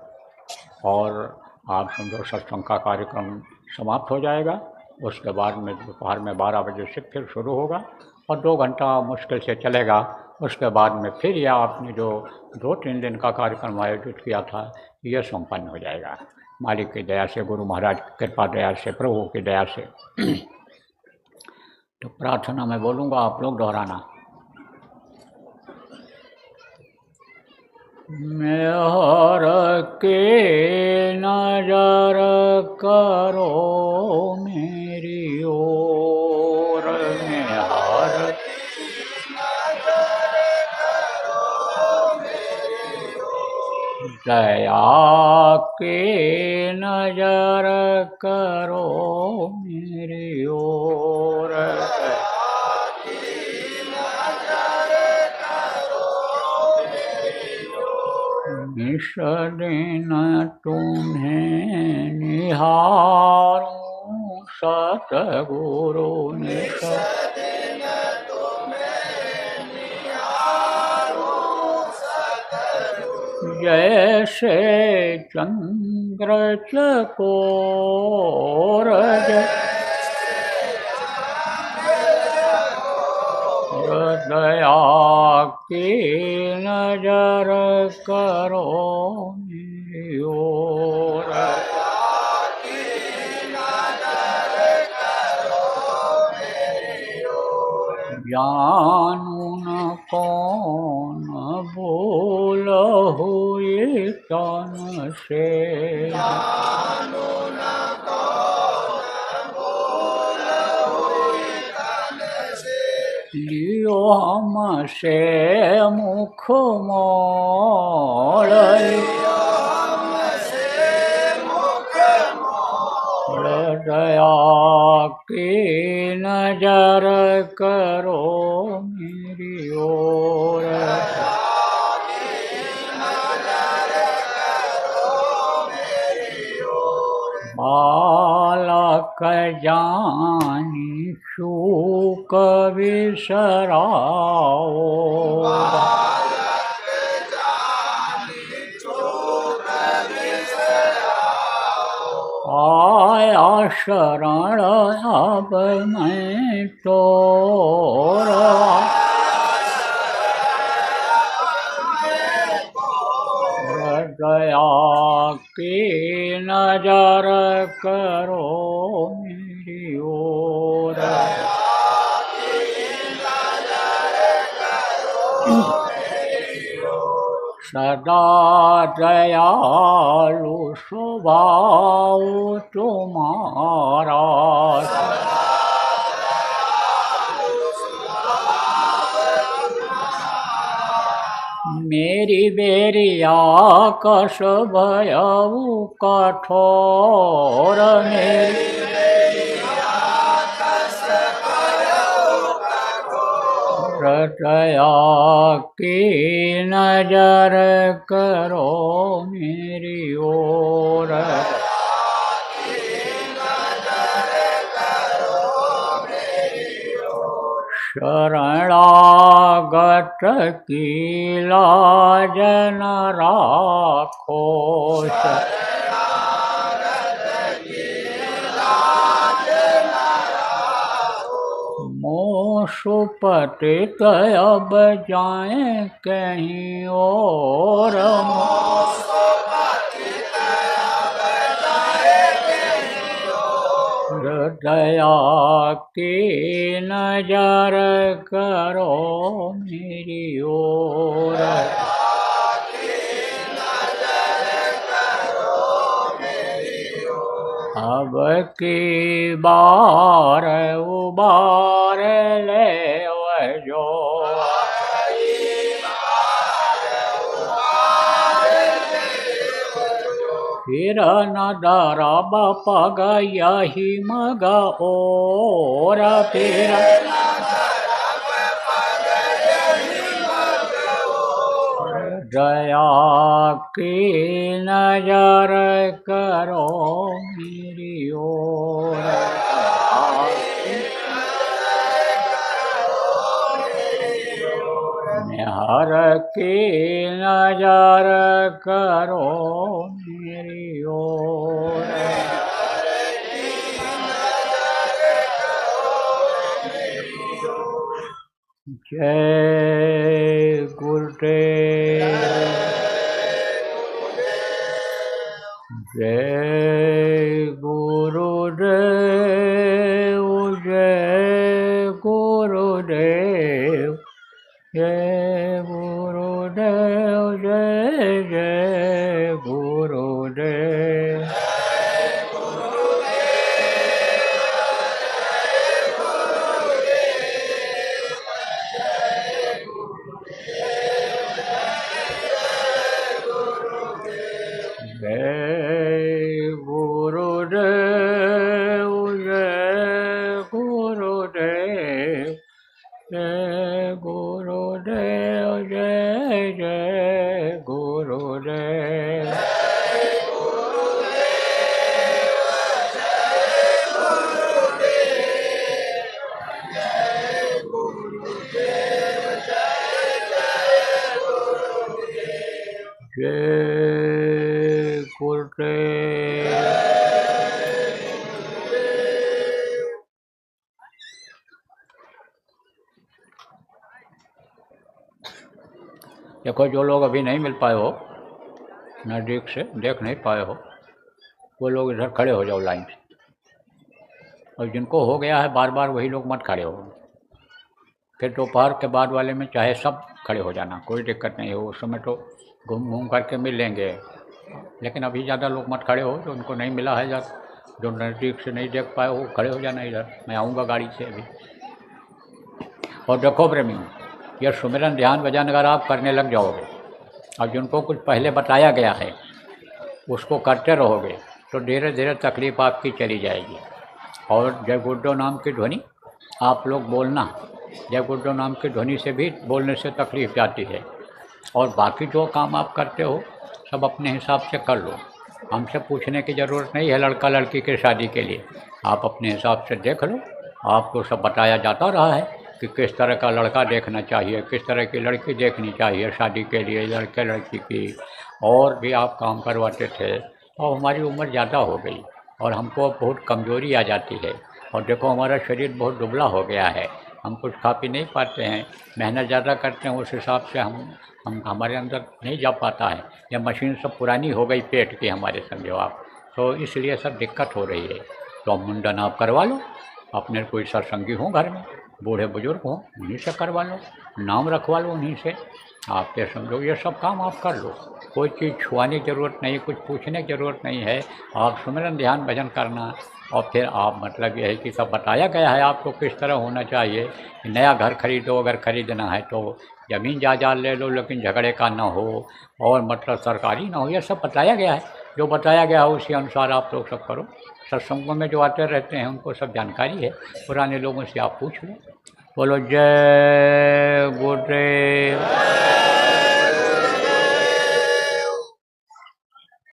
और आप समझो सत्संग का कार्यक्रम समाप्त हो जाएगा। उसके बाद में दोपहर में 12 बजे से फिर शुरू होगा और 2 घंटा मुश्किल से चलेगा। उसके बाद में फिर यह आपने जो 2-3 दिन का कार्यक्रम आयोजित किया था यह संपन्न हो जाएगा, मालिक की दया से, गुरु महाराज की कृपा दया से, प्रभु की दया से। तो प्रार्थना मैं बोलूँगा, आप लोग दोहराना। मेहर के नजर करो मेरी ओर, मेहर दया के नजर करो मेरी ओर, निश दिन तुम्हें निहारूं सतगुरु, निश दिन तुम्हें निहारूं सतगुरु, जैसे चंद्र चकोर दया की नजर करो मेरी ओर। जानू न कौन भूल हुई तन से, लियो हमसे मुख मोड़, दया की नजर करो मेरी ओर। बालक जानी शूक विसराओ, आया शरण अब मैं तोरा, दया की नजर करो मेरी ओर। सदा दयालु स्वभाव तुम्हारा, मेरी बेरिया कस भयऊ कठोर, मेरी दया की नजर करो मेरी ओर। शरणागत की लाज न राखो, सुपतित अब जाएं कहीं और, दया की नजर करो मेरी ओर। अब की बार उबार ले जो, फिर न दरब पग यही मग और, फिर दया की नजर करो मेरी ओर। हर की नजर करो मेरी ओर। जय गुरुदेव, जय गुरुदेव, जय गुरुदेव, जय गुरुदेव, जय जय गुरुदेव। जय गुरुदेव, जय गुरुदेव, जय गुरुदेव, जय जय गुरुदेव। जय देखो जो लोग अभी नहीं मिल पाए हो, नज़दीक से देख नहीं पाए हो, वो लोग इधर खड़े हो जाओ लाइन से, और जिनको हो गया है बार बार वही लोग मत खड़े हो। फिर दोपहर के बाद वाले में चाहे सब खड़े हो जाना, कोई दिक्कत नहीं हो, उस समय तो घूम घूम करके मिल लेंगे। लेकिन अभी ज़्यादा लोग मत खड़े हो, जो उनको नहीं मिला है या जो नज़दीक से नहीं देख पाए वो खड़े हो जाना इधर, मैं आऊँगा गाड़ी से अभी। और देखो प्रेमियों, यह सुमिरन ध्यान भजन अगर आप करने लग जाओगे और जिनको कुछ पहले बताया गया है उसको करते रहोगे तो धीरे धीरे तकलीफ आपकी चली जाएगी। और जय गुरुदेव नाम की ध्वनि आप लोग बोलना, जय गुरुदेव नाम की ध्वनि से भी बोलने से तकलीफ जाती है। और बाकी जो काम आप करते हो सब अपने हिसाब से कर लो, हमसे पूछने की ज़रूरत नहीं है लड़का लड़की की शादी के लिए, आप अपने हिसाब से देख लो। आपको सब बताया जाता रहा है कि किस तरह का लड़का देखना चाहिए, किस तरह की लड़की देखनी चाहिए शादी के लिए लड़के लड़की की, और भी आप काम करवाते थे। और हमारी उम्र ज़्यादा हो गई और हमको बहुत कमज़ोरी आ जाती है, और देखो हमारा शरीर बहुत दुबला हो गया है, हम कुछ खा पी नहीं पाते हैं, मेहनत ज़्यादा करते हैं, उस हिसाब से हम हमारे अंदर नहीं जा पाता है, या मशीन सब पुरानी हो गई पेट की हमारे, समझो आप, तो इसलिए सब दिक्कत हो रही है। तो मुंडन आप करवा लो, अपने कोई सत्संगी हो घर में, बूढ़े बुजुर्ग हों उन्हीं से करवा लो, नाम रखवा लो उन्हीं से, आप ये समझो ये सब काम आप कर लो, कोई चीज़ छुआने की ज़रूरत नहीं, कुछ पूछने की ज़रूरत नहीं है। आप सुमिरन ध्यान भजन करना, और फिर आप मतलब ये है कि सब बताया गया है आपको किस तरह होना चाहिए। नया घर खरीदो, अगर खरीदना है तो ज़मीन जायदाद ले लो, लेकिन झगड़े का ना हो, और मतलब सरकारी ना हो, ये सब बताया गया है। जो बताया गया है उसी अनुसार आप लोग सब करो। सत्संगों में जो आते रहते हैं उनको सब जानकारी है, पुराने लोगों से आप पूछ लो। बोलो जय गुरुदेव।